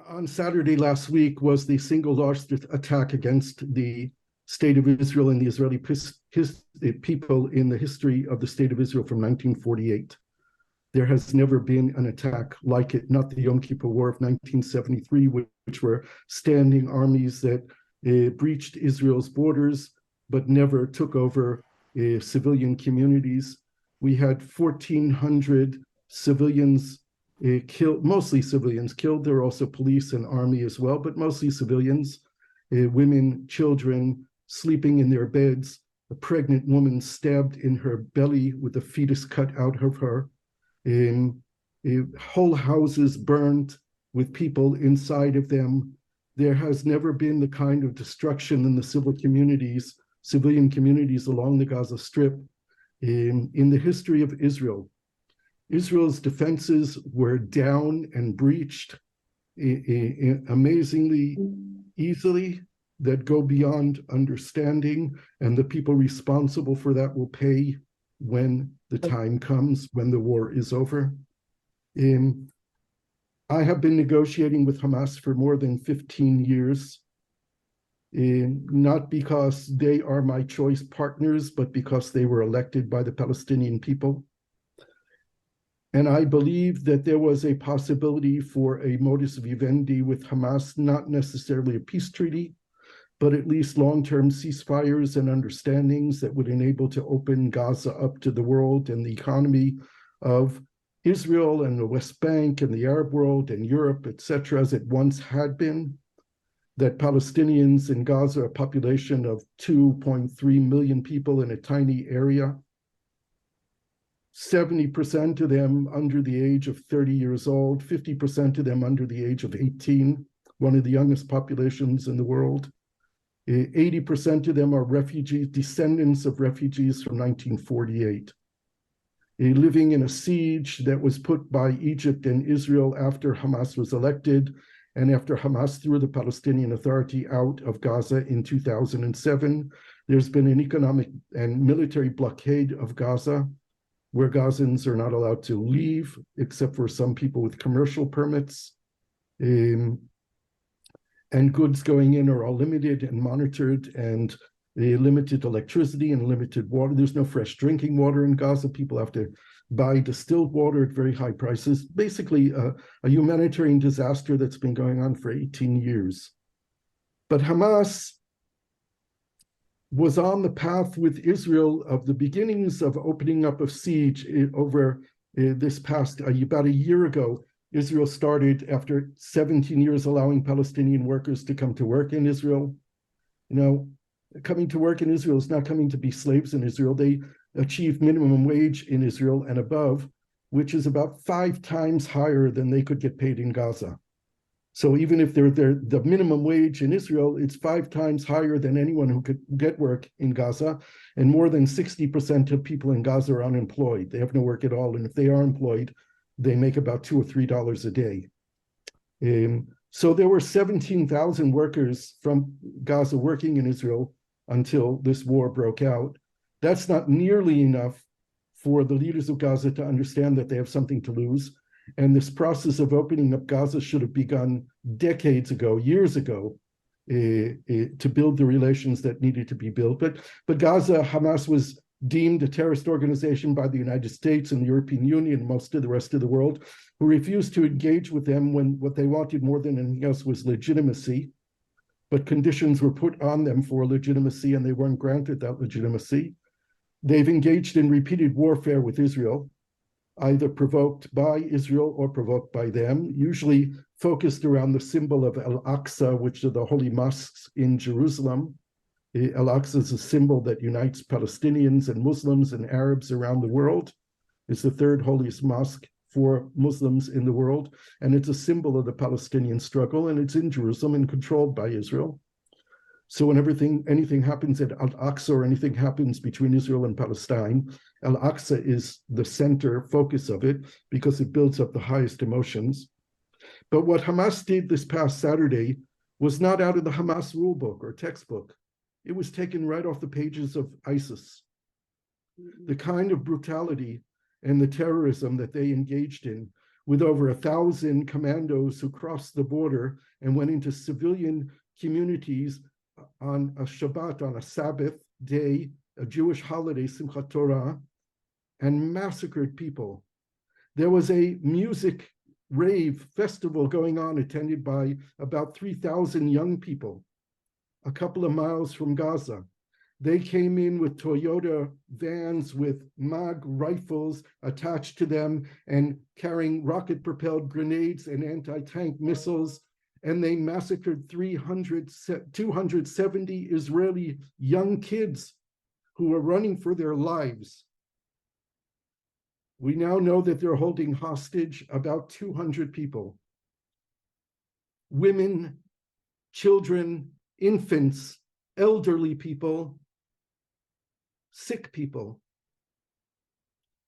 On Saturday last week was the single largest attack against the state of Israel and the Israeli people in the history of the state of Israel from 1948. There has never been an attack like it, not the Yom Kippur War of 1973, which were standing armies that breached Israel's borders, but never took over civilian communities. We had 1,400 civilians killed, mostly civilians killed. There were also police and army as well, but mostly civilians, women, children sleeping in their beds, a pregnant woman stabbed in her belly with a fetus cut out of her, whole houses burned with people inside of them. There has never been the kind of destruction in the civilian communities along the Gaza Strip in the history of Israel. Israel's defenses were down and breached amazingly easily, that go beyond understanding, and the people responsible for that will pay when the time comes, when the war is over. I have been negotiating with Hamas for more than 15 years, not because they are my choice partners, but because they were elected by the Palestinian people. And I believe that there was a possibility for a modus vivendi with Hamas, not necessarily a peace treaty, but at least long-term ceasefires and understandings that would enable to open Gaza up to the world and the economy of Israel and the West Bank and the Arab world and Europe, etc., as it once had been. That Palestinians in Gaza, a population of 2.3 million people in a tiny area, 70% of them under the age of 30 years old, 50% of them under the age of 18, one of the youngest populations in the world. 80% of them are refugees, descendants of refugees from 1948, living in a siege that was put by Egypt and Israel after Hamas was elected and after Hamas threw the Palestinian Authority out of Gaza in 2007. There's been an economic and military blockade of Gaza, where Gazans are not allowed to leave, except for some people with commercial permits. And goods going in are all limited and monitored, and limited electricity and limited water. There's no fresh drinking water in Gaza. People have to buy distilled water at very high prices. Basically, a humanitarian disaster that's been going on for 18 years. But Hamas was on the path with Israel of the beginnings of opening up of siege over this past, about a year ago. Israel started, after 17 years, allowing Palestinian workers to come to work in Israel. Coming to work in Israel is not coming to be slaves in Israel. They achieve minimum wage in Israel and above, which is about 5 times higher than they could get paid in Gaza. So even if they're the minimum wage in Israel, it's 5 times higher than anyone who could get work in Gaza. And more than 60% of people in Gaza are unemployed. They have no work at all. And if they are employed, they make about $2 or $3 a day. So there were 17,000 workers from Gaza working in Israel until this war broke out. That's not nearly enough for the leaders of Gaza to understand that they have something to lose. And this process of opening up Gaza should have begun decades ago, years ago, to build the relations that needed to be built. But Gaza, Hamas was deemed a terrorist organization by the United States and the European Union, most of the rest of the world, who refused to engage with them when what they wanted more than anything else was legitimacy. But conditions were put on them for legitimacy, and they weren't granted that legitimacy. They've engaged in repeated warfare with Israel, either provoked by Israel or provoked by them, usually focused around the symbol of Al-Aqsa, which are the holy mosques in Jerusalem. Al-Aqsa is a symbol that unites Palestinians and Muslims and Arabs around the world. It's the 3rd holiest mosque for Muslims in the world, and it's a symbol of the Palestinian struggle, and it's in Jerusalem and controlled by Israel. So when anything happens at Al-Aqsa or anything happens between Israel and Palestine, Al-Aqsa is the center focus of it because it builds up the highest emotions. But what Hamas did this past Saturday was not out of the Hamas rulebook or textbook. It was taken right off the pages of ISIS. The kind of brutality and the terrorism that they engaged in with over 1,000 commandos who crossed the border and went into civilian communities on a Shabbat, on a Sabbath day, a Jewish holiday, Simchat Torah, and massacred people. There was a music rave festival going on, attended by about 3,000 young people, a couple of miles from Gaza. They came in with Toyota vans with MAG rifles attached to them and carrying rocket-propelled grenades and anti-tank missiles, and they massacred 270 Israeli young kids who were running for their lives. We now know that they're holding hostage about 200 people. Women, children, infants, elderly people, sick people.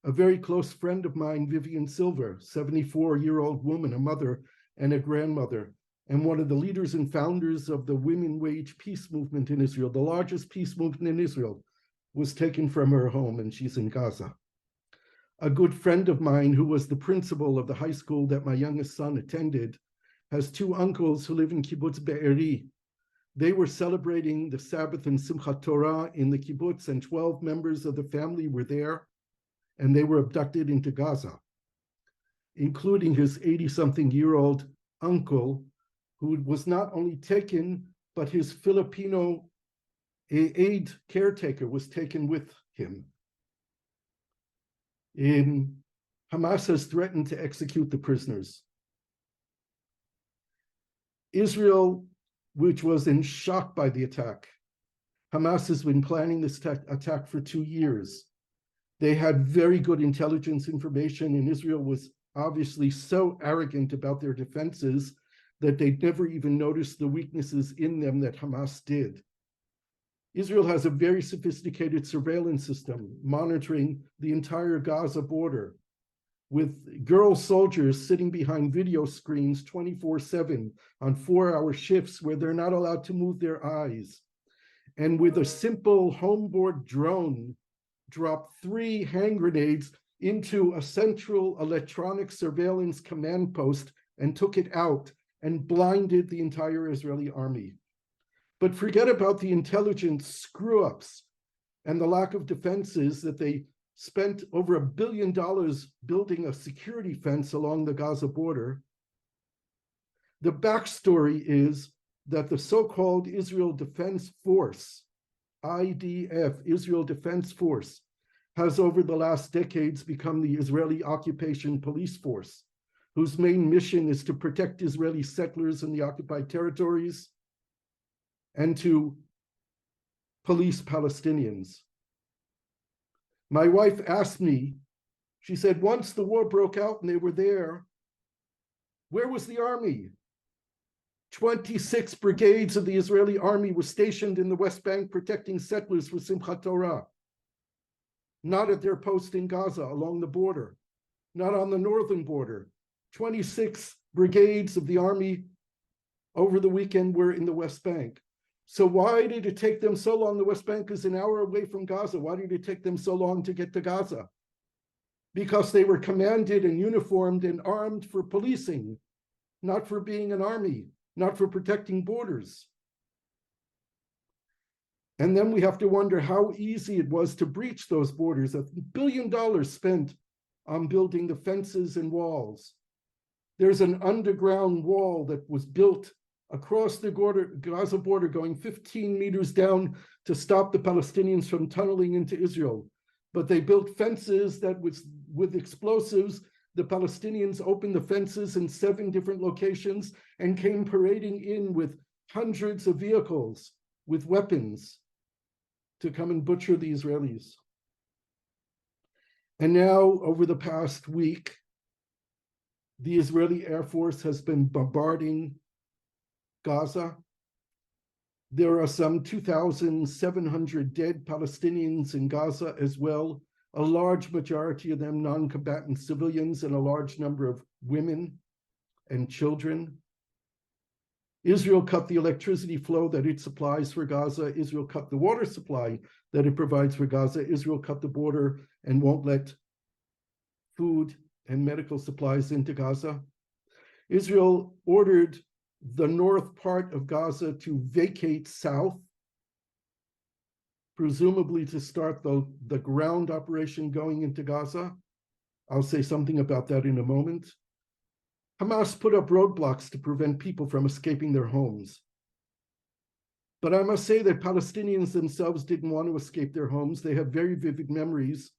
A very close friend of mine, Vivian Silver, 74-year-old woman, a mother and a grandmother, and one of the leaders and founders of the Women Wage Peace Movement in Israel, the largest peace movement in Israel, was taken from her home, and she's in Gaza. A good friend of mine, who was the principal of the high school that my youngest son attended, has two uncles who live in Kibbutz Be'eri. They were celebrating the Sabbath and Simchat Torah in the kibbutz, and 12 members of the family were there, and they were abducted into Gaza, including his 80-something-year-old uncle, who was not only taken, but his Filipino aide caretaker was taken with him. Hamas has threatened to execute the prisoners. Israel, which was in shock by the attack. Hamas has been planning this attack for 2 years. They had very good intelligence information, and Israel was obviously so arrogant about their defenses that they'd never even noticed the weaknesses in them that Hamas did. Israel has a very sophisticated surveillance system monitoring the entire Gaza border, with girl soldiers sitting behind video screens 24/7 on 4-hour shifts where they're not allowed to move their eyes. And with a simple homeboard drone, dropped 3 hand grenades into a central electronic surveillance command post and took it out and blinded the entire Israeli army. But forget about the intelligence screw-ups and the lack of defenses that they spent over $1 billion building a security fence along the Gaza border. The backstory is that the so-called Israel Defense Force, IDF, Israel Defense Force, has over the last decades become the Israeli occupation police force, whose main mission is to protect Israeli settlers in the occupied territories and to police Palestinians. My wife asked me, she said, once the war broke out and they were there, where was the army? 26 brigades of the Israeli army were stationed in the West Bank protecting settlers for Simchat Torah, not at their post in Gaza along the border, not on the northern border. 26 brigades of the army over the weekend were in the West Bank. So why did it take them so long? The West Bank is an hour away from Gaza. Why did it take them so long to get to Gaza? Because they were commanded and uniformed and armed for policing, not for being an army, not for protecting borders. And then we have to wonder how easy it was to breach those borders. $1 billion spent on building the fences and walls. There's an underground wall that was built across the Gaza border, going 15 meters down to stop the Palestinians from tunneling into Israel. But they built fences that with explosives. The Palestinians opened the fences in 7 different locations and came parading in with hundreds of vehicles with weapons to come and butcher the Israelis. And now, over the past week, the Israeli Air Force has been bombarding Gaza. There are some 2,700 dead Palestinians in Gaza as well, a large majority of them non-combatant civilians and a large number of women and children. Israel cut the electricity flow that it supplies for Gaza. Israel cut the water supply that it provides for Gaza. Israel cut the border and won't let food and medical supplies into Gaza. Israel ordered the north part of Gaza to vacate south, presumably to start the ground operation going into Gaza. I'll say something about that in a moment. Hamas put up roadblocks to prevent people from escaping their homes. But I must say that Palestinians themselves didn't want to escape their homes. They have very vivid memories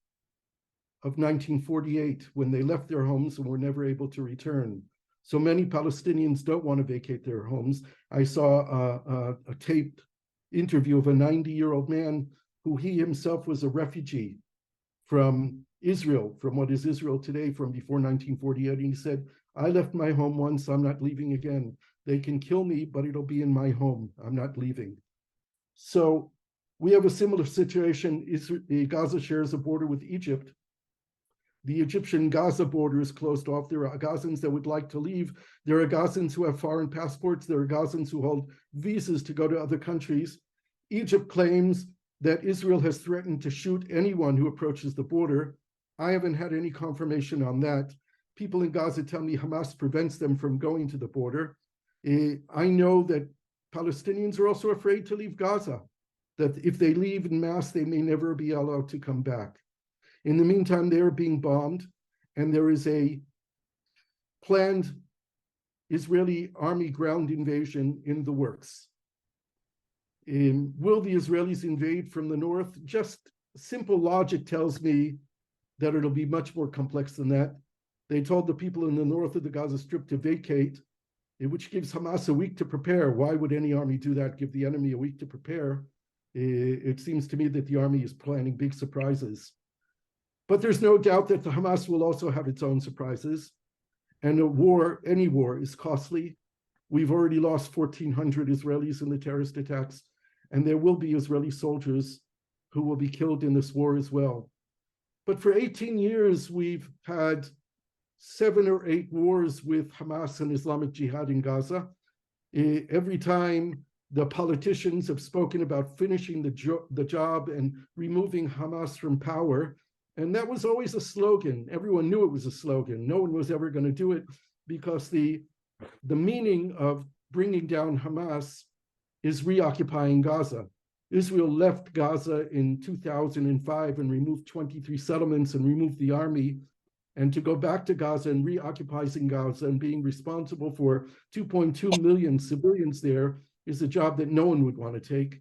of 1948 when they left their homes and were never able to return. So many Palestinians don't want to vacate their homes. I saw a taped interview of a 90-year-old man who he himself was a refugee from Israel, from what is Israel today, from before 1948. And he said, I left my home once, I'm not leaving again. They can kill me, but it'll be in my home. I'm not leaving. So we have a similar situation. Gaza shares a border with Egypt. The Egyptian Gaza border is closed off. There are Gazans that would like to leave. There are Gazans who have foreign passports. There are Gazans who hold visas to go to other countries. Egypt claims that Israel has threatened to shoot anyone who approaches the border. I haven't had any confirmation on that. People in Gaza tell me Hamas prevents them from going to the border. I know that Palestinians are also afraid to leave Gaza, that if they leave en masse, they may never be allowed to come back. In the meantime, they are being bombed, and there is a planned Israeli army ground invasion in the works. Will the Israelis invade from the north? Just simple logic tells me that it'll be much more complex than that. They told the people in the north of the Gaza Strip to vacate, which gives Hamas a week to prepare. Why would any army do that? Give the enemy a week to prepare. It seems to me that the army is planning big surprises. But there's no doubt that the Hamas will also have its own surprises. And a war, any war, is costly. We've already lost 1,400 Israelis in the terrorist attacks, and there will be Israeli soldiers who will be killed in this war as well. But for 18 years, we've had 7 or 8 wars with Hamas and Islamic Jihad in Gaza. Every time the politicians have spoken about finishing the job and removing Hamas from power, and that was always a slogan. Everyone knew it was a slogan. No one was ever going to do it because the meaning of bringing down Hamas is reoccupying Gaza. Israel left Gaza in 2005 and removed 23 settlements and removed the army. And to go back to Gaza and reoccupying Gaza and being responsible for 2.2 million civilians there is a job that no one would want to take.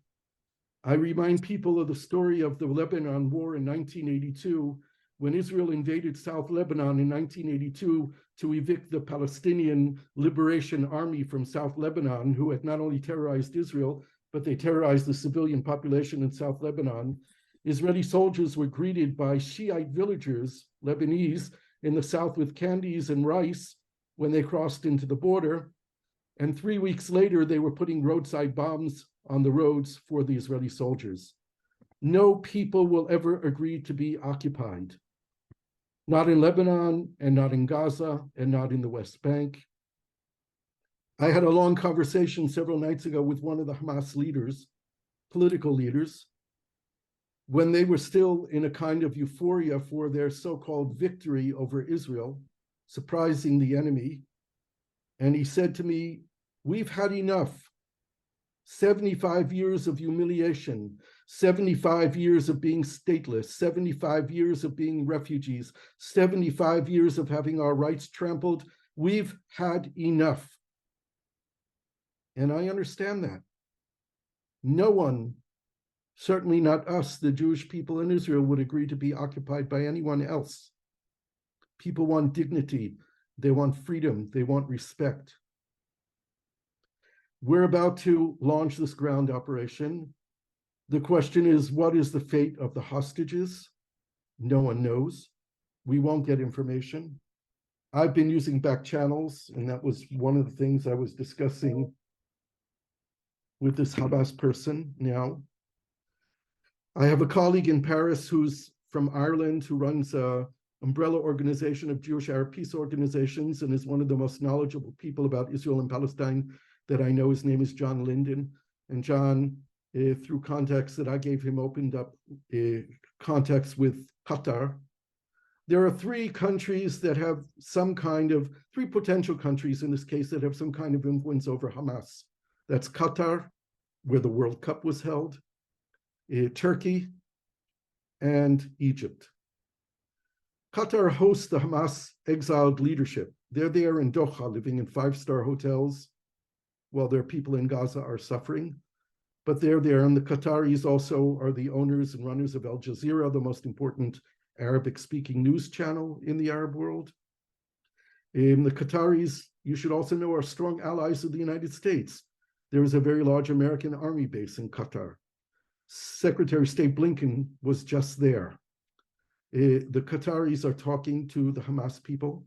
I remind people of the story of the Lebanon War in 1982, when Israel invaded South Lebanon in 1982 to evict the Palestinian Liberation Army from South Lebanon, who had not only terrorized Israel, but they terrorized the civilian population in South Lebanon. Israeli soldiers were greeted by Shiite villagers, Lebanese, in the south with candies and rice when they crossed into the border. And 3 weeks later, they were putting roadside bombs on the roads for the Israeli soldiers. No people will ever agree to be occupied. Not in Lebanon, and not in Gaza, and not in the West Bank. I had a long conversation several nights ago with one of the Hamas leaders, political leaders, when they were still in a kind of euphoria for their so-called victory over Israel, surprising the enemy. And he said to me, we've had enough. 75 years of humiliation, 75 years of being stateless, 75 years of being refugees, 75 years of having our rights trampled. We've had enough. And I understand that. No one, certainly not us, the Jewish people in Israel, would agree to be occupied by anyone else. People want dignity. They want freedom. They want respect. We're about to launch this ground operation. The question is, what is the fate of the hostages? No one knows. We won't get information. I've been using back channels, and that was one of the things I was discussing with this Hamas person now. I have a colleague in Paris who's from Ireland who runs an umbrella organization of Jewish Arab peace organizations and is one of the most knowledgeable people about Israel and Palestine that I know. His name is John Linden. And John, through contacts that I gave him, opened up contacts with Qatar. There are three countries that have some kind of, three potential countries in this case that have some kind of influence over Hamas. That's Qatar, where the World Cup was held, Turkey, and Egypt. Qatar hosts the Hamas exiled leadership. They're there in Doha, living in five-star hotels, while their people in Gaza are suffering. But they're there, and the Qataris also are the owners and runners of Al Jazeera, the most important Arabic-speaking news channel in the Arab world. The Qataris, you should also know, are strong allies of the United States. There is a very large American army base in Qatar. Secretary of State Blinken was just there. The Qataris are talking to the Hamas people.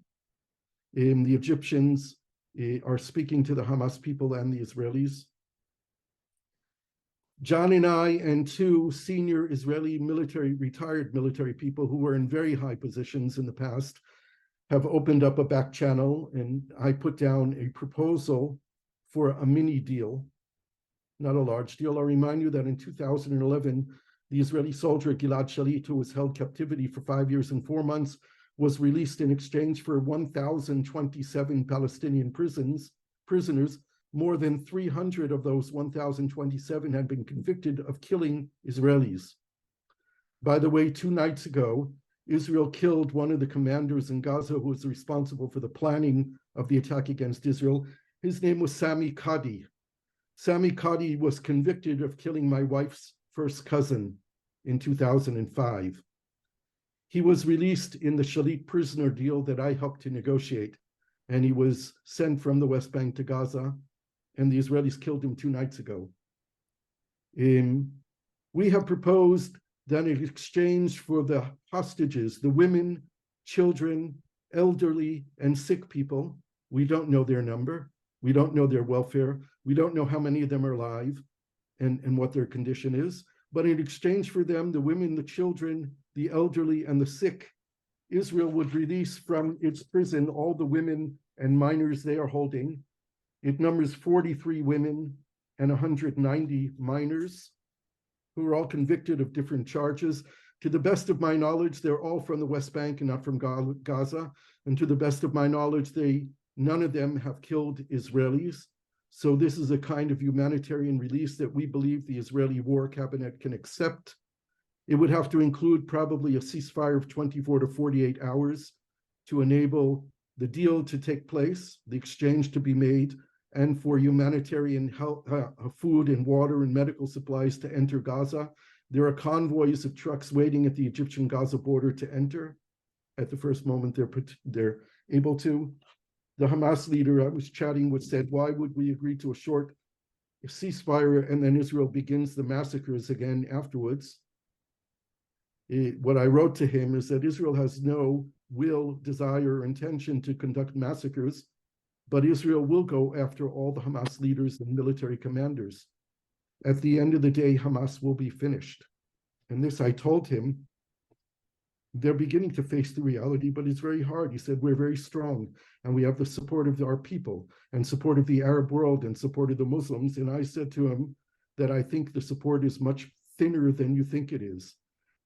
The Egyptians are speaking to the Hamas people and the Israelis. John and I and two senior Israeli retired military people who were in very high positions in the past have opened up a back channel, and I put down a proposal for a mini deal, not a large deal. I'll remind you that in 2011, the Israeli soldier Gilad Shalit, who was held captivity for 5 years and 4 months, was released in exchange for 1,027 Palestinian prisoners. More than 300 of those 1,027 had been convicted of killing Israelis. By the way, 2 nights ago, Israel killed one of the commanders in Gaza who was responsible for the planning of the attack against Israel. His name was Sami Qadi. Sami Qadi was convicted of killing my wife's first cousin in 2005. He was released in the Shalit prisoner deal that I helped to negotiate, and he was sent from the West Bank to Gaza, and the Israelis killed him 2 nights ago. We have proposed that in exchange for the hostages, the women, children, elderly, and sick people, we don't know their number, we don't know their welfare, we don't know how many of them are alive and what their condition is, but in exchange for them, the women, the children, the elderly, and the sick, Israel would release from its prison all the women and minors they are holding. It numbers 43 women and 190 minors who are all convicted of different charges. To the best of my knowledge, they're all from the West Bank and not from Gaza. And to the best of my knowledge, none of them have killed Israelis. So this is a kind of humanitarian release that we believe the Israeli War Cabinet can accept. It would have to include probably a ceasefire of 24 to 48 hours to enable the deal to take place, the exchange to be made, and for humanitarian help, food and water and medical supplies to enter Gaza. There are convoys of trucks waiting at the Egyptian-Gaza border to enter. At the first moment they're able to. The Hamas leader I was chatting with said, why would we agree to a short ceasefire and then Israel begins the massacres again afterwards? What I wrote to him is that Israel has no will, desire, or intention to conduct massacres, but Israel will go after all the Hamas leaders and military commanders. At the end of the day, Hamas will be finished. And this I told him, they're beginning to face the reality, but it's very hard. He said, we're very strong, and we have the support of our people, and support of the Arab world, and support of the Muslims. And I said to him that I think the support is much thinner than you think it is.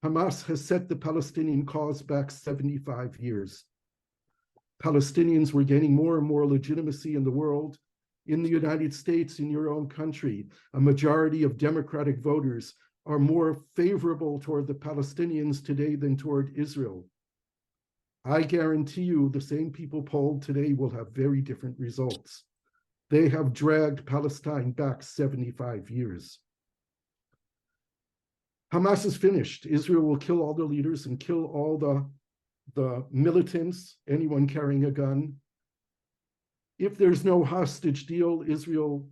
Hamas has set the Palestinian cause back 75 years. Palestinians were gaining more and more legitimacy in the world. In the United States, in your own country, a majority of Democratic voters are more favorable toward the Palestinians today than toward Israel. I guarantee you the same people polled today will have very different results. They have dragged Palestine back 75 years. Hamas is finished. Israel will kill all the leaders and kill all the militants, anyone carrying a gun. If there's no hostage deal, Israel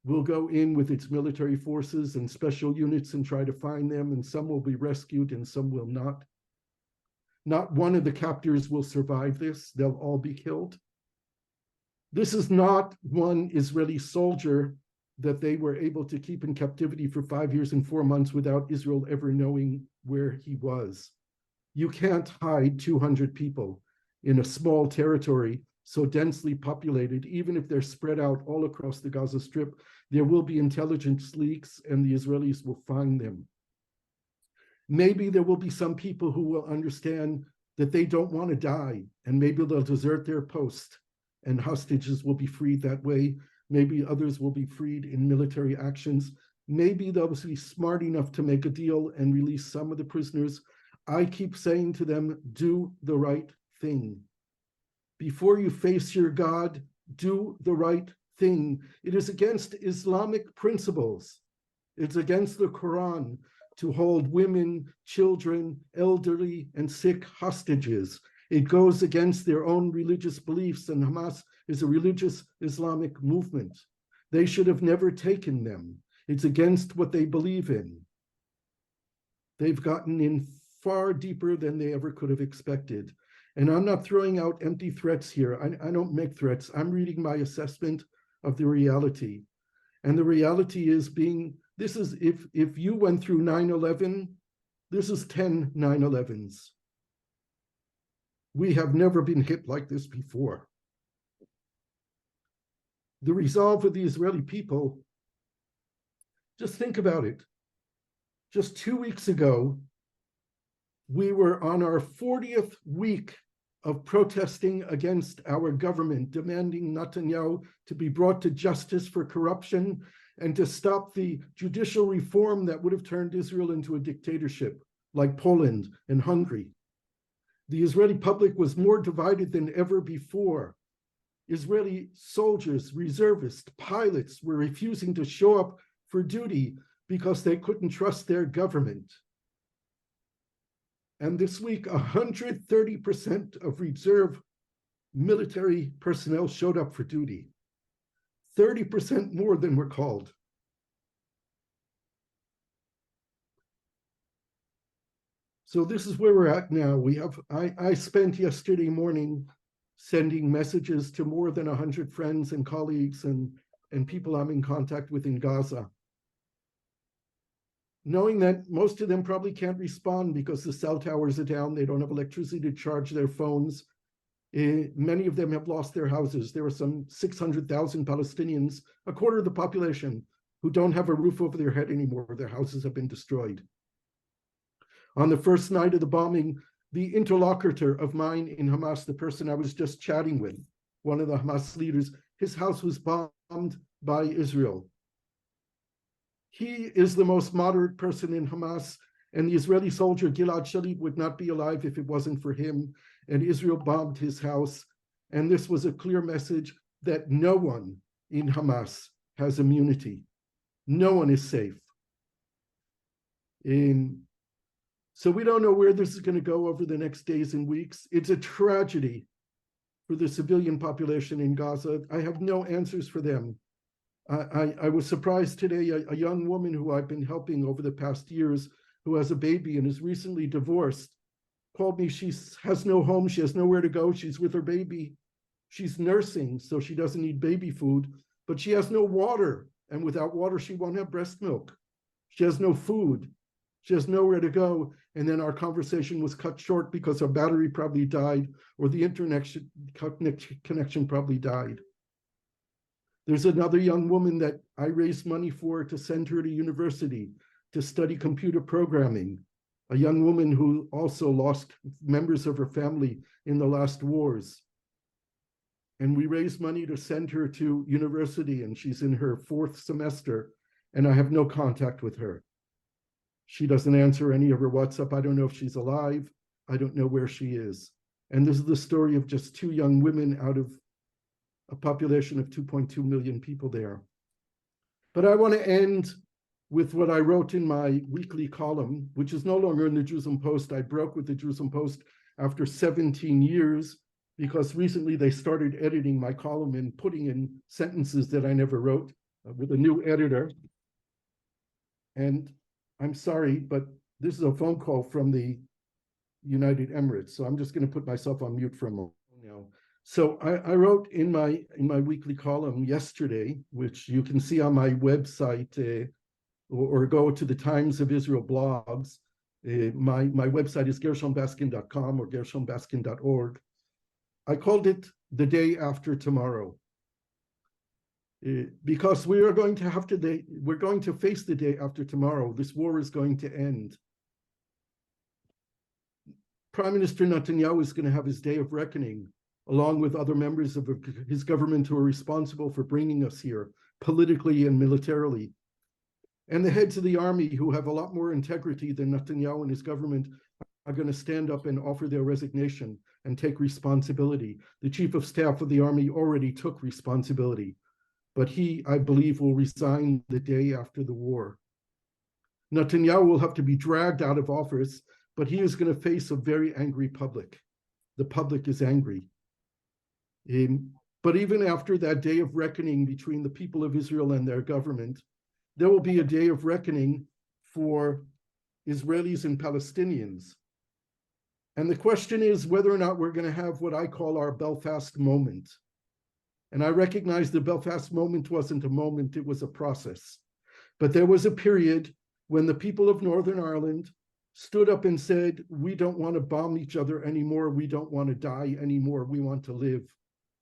will go in with its military forces and special units and try to find them, and some will be rescued and some will not. Not one of the captors will survive this. They'll all be killed. This is not one Israeli soldier that they were able to keep in captivity for 5 years and 4 months without Israel ever knowing where he was. You can't hide 200 people in a small territory so densely populated. Even if they're spread out all across the Gaza Strip, there will be intelligence leaks and the Israelis will find them. Maybe there will be some people who will understand that they don't want to die, and maybe they'll desert their post, and hostages will be freed that way. Maybe others will be freed in military actions. Maybe they'll be smart enough to make a deal and release some of the prisoners. I keep saying to them, do the right thing. Before you face your God, do the right thing. It is against Islamic principles. It's against the Quran to hold women, children, elderly, and sick hostages. It goes against their own religious beliefs, and Hamas is a religious Islamic movement. They should have never taken them. It's against what they believe in. They've gotten in far deeper than they ever could have expected. And I'm not throwing out empty threats here. I don't make threats. I'm reading my assessment of the reality. And the reality is this is, if you went through 9/11, this is 10 9/11s. We have never been hit like this before. The resolve of the Israeli people, just think about it. Just 2 weeks ago, we were on our 40th week of protesting against our government, demanding Netanyahu to be brought to justice for corruption and to stop the judicial reform that would have turned Israel into a dictatorship, like Poland and Hungary. The Israeli public was more divided than ever before. Israeli soldiers, reservists, pilots were refusing to show up for duty because they couldn't trust their government. And this week, 130% of reserve military personnel showed up for duty, 30% more than were called. So this is where we're at now. I spent yesterday morning sending messages to more than 100 friends and colleagues and people I'm in contact with in Gaza, knowing that most of them probably can't respond because the cell towers are down, they don't have electricity to charge their phones. Many of them have lost their houses. There are some 600,000 Palestinians, a quarter of the population, who don't have a roof over their head anymore. Their houses have been destroyed. On the first night of the bombing, the interlocutor of mine in Hamas, the person I was just chatting with, one of the Hamas leaders, his house was bombed by Israel. He is the most moderate person in Hamas, and the Israeli soldier Gilad Shalit would not be alive if it wasn't for him, and Israel bombed his house. And this was a clear message that no one in Hamas has immunity. No one is safe. So we don't know where this is going to go over the next days and weeks. It's a tragedy for the civilian population in Gaza. I have no answers for them. I was surprised today, a young woman who I've been helping over the past years, who has a baby and is recently divorced, called me. She has no home. She has nowhere to go. She's with her baby. She's nursing, so she doesn't need baby food, but she has no water. And without water, she won't have breast milk. She has no food. She has nowhere to go. And then our conversation was cut short because her battery probably died, or the internet connection probably died. There's another young woman that I raised money for to send her to university to study computer programming, a young woman who also lost members of her family in the last wars. And we raised money to send her to university, and she's in her 4th semester, and I have no contact with her. She doesn't answer any of her WhatsApp. I don't know if she's alive. I don't know where she is. And this is the story of just 2 young women out of a population of 2.2 million people there. But I want to end with what I wrote in my weekly column, which is no longer in the Jerusalem Post. I broke with the Jerusalem Post after 17 years because recently they started editing my column and putting in sentences that I never wrote with a new editor. And I'm sorry, but this is a phone call from the United Emirates, so I'm just going to put myself on mute for a moment now. So I wrote in my weekly column yesterday, which you can see on my website, or go to the Times of Israel blogs. My website is gershonbaskin.com or gershonbaskin.org. I called it The Day After Tomorrow, because we're going to face the day after tomorrow. This war is going to end. Prime Minister Netanyahu is going to have his day of reckoning, along with other members of his government who are responsible for bringing us here, politically and militarily. And the heads of the army, who have a lot more integrity than Netanyahu and his government, are going to stand up and offer their resignation and take responsibility. The chief of staff of the army already took responsibility, but he, I believe, will resign the day after the war. Netanyahu will have to be dragged out of office, but he is going to face a very angry public. The public is angry. But even after that day of reckoning between the people of Israel and their government, there will be a day of reckoning for Israelis and Palestinians. And the question is whether or not we're going to have what I call our Belfast moment. And I recognize the Belfast moment wasn't a moment, it was a process. But there was a period when the people of Northern Ireland stood up and said, we don't want to bomb each other anymore, we don't want to die anymore, we want to live.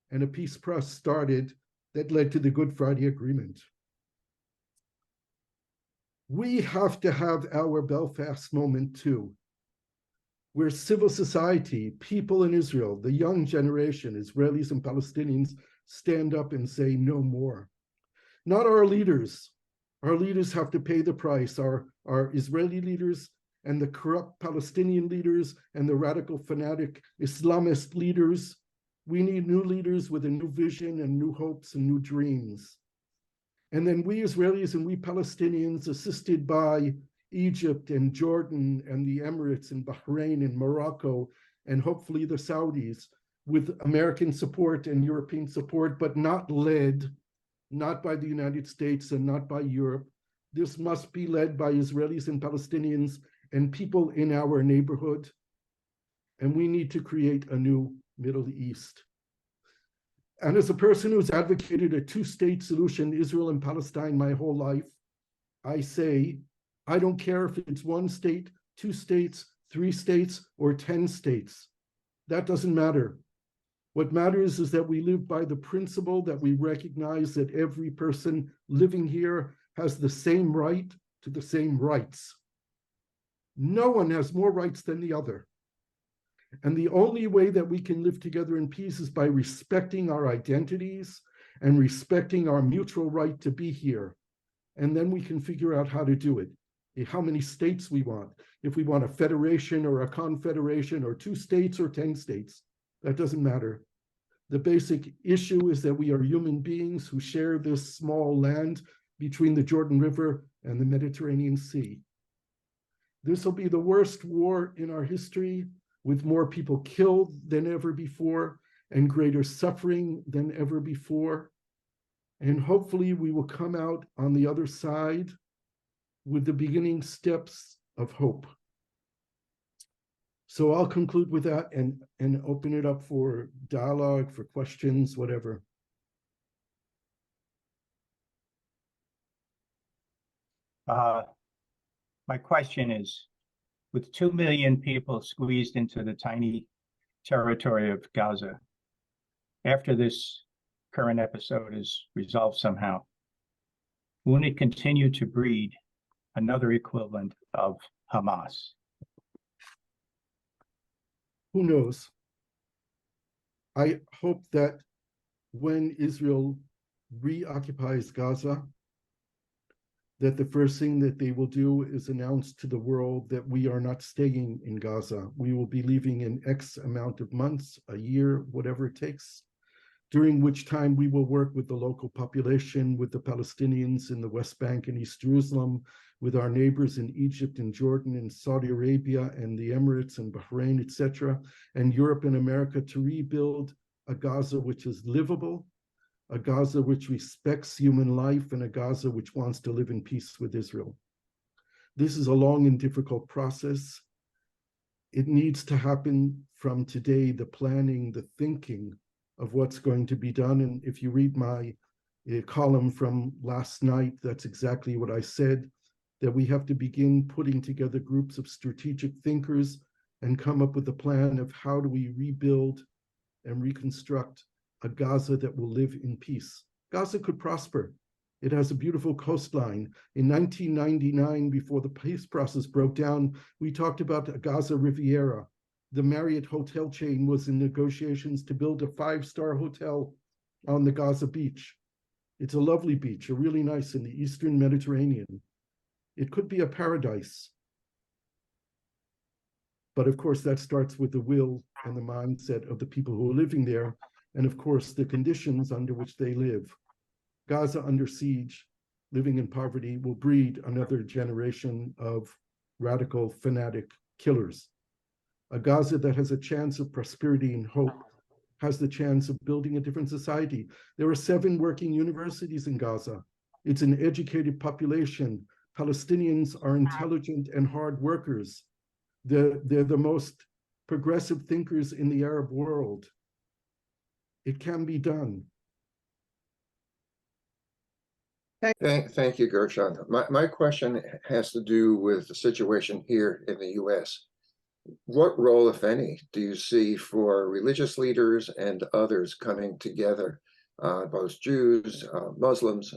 And a peace process started that led to the Good Friday Agreement. We have to have our Belfast moment too, where civil society, people in Israel, the young generation, Israelis and Palestinians, stand up and say no more. Not our leaders. Our leaders have to pay the price. Our Israeli leaders and the corrupt Palestinian leaders and the radical fanatic Islamist leaders. We need new leaders with a new vision and new hopes and new dreams. And then we Israelis and we Palestinians, assisted by Egypt and Jordan and the Emirates and Bahrain and Morocco, and hopefully the Saudis, with American support and European support, but not led, not by the United States and not by Europe. This must be led by Israelis and Palestinians and people in our neighborhood. And we need to create a new Middle East. And as a person who's advocated a two-state solution, Israel and Palestine, my whole life, I say, I don't care if it's one state, two states, 3 states, or 10 states. That doesn't matter. What matters is that we live by the principle that we recognize that every person living here has the same right to the same rights. No one has more rights than the other. And the only way that we can live together in peace is by respecting our identities and respecting our mutual right to be here. And then we can figure out how to do it. How many states we want, if we want a federation or a confederation or 2 states or 10 states, that doesn't matter. The basic issue is that we are human beings who share this small land between the Jordan River and the Mediterranean Sea. This will be the worst war in our history, with more people killed than ever before and greater suffering than ever before. And hopefully we will come out on the other side with the beginning steps of hope. So I'll conclude with that and open it up for dialogue, for questions, whatever. My question is, with 2 million people squeezed into the tiny territory of Gaza, after this current episode is resolved somehow, won't it continue to breed another equivalent of Hamas? Who knows? I hope that when Israel reoccupies Gaza, that the first thing that they will do is announce to the world that we are not staying in Gaza. We will be leaving in X amount of months, a year, whatever it takes, during which time we will work with the local population, with the Palestinians in the West Bank and East Jerusalem, with our neighbors in Egypt and Jordan and Saudi Arabia and the Emirates and Bahrain, etc., and Europe and America, to rebuild a Gaza which is livable, a Gaza which respects human life, and a Gaza which wants to live in peace with Israel. This is a long and difficult process. It needs to happen from today, the planning, the thinking of what's going to be done. And if you read my column from last night, that's exactly what I said, that we have to begin putting together groups of strategic thinkers and come up with a plan of how do we rebuild and reconstruct a Gaza that will live in peace. Gaza could prosper. It has a beautiful coastline. In 1999, before the peace process broke down, we talked about a Gaza Riviera. the Marriott hotel chain was in negotiations to build a 5-star hotel on the Gaza beach. It's a lovely beach, a really nice in the Eastern Mediterranean. It could be a paradise. But of course, that starts with the will and the mindset of the people who are living there, and of course, the conditions under which they live. Gaza under siege, living in poverty, will breed another generation of radical, fanatic killers. A Gaza that has a chance of prosperity and hope has the chance of building a different society. There are 7 working universities in Gaza. It's an educated population. Palestinians are intelligent and hard workers. They're the most progressive thinkers in the Arab world. It can be done. Thank you, Gershon. My question has to do with the situation here in the U.S. What role, if any, do you see for religious leaders and others coming together, both Jews, Muslims,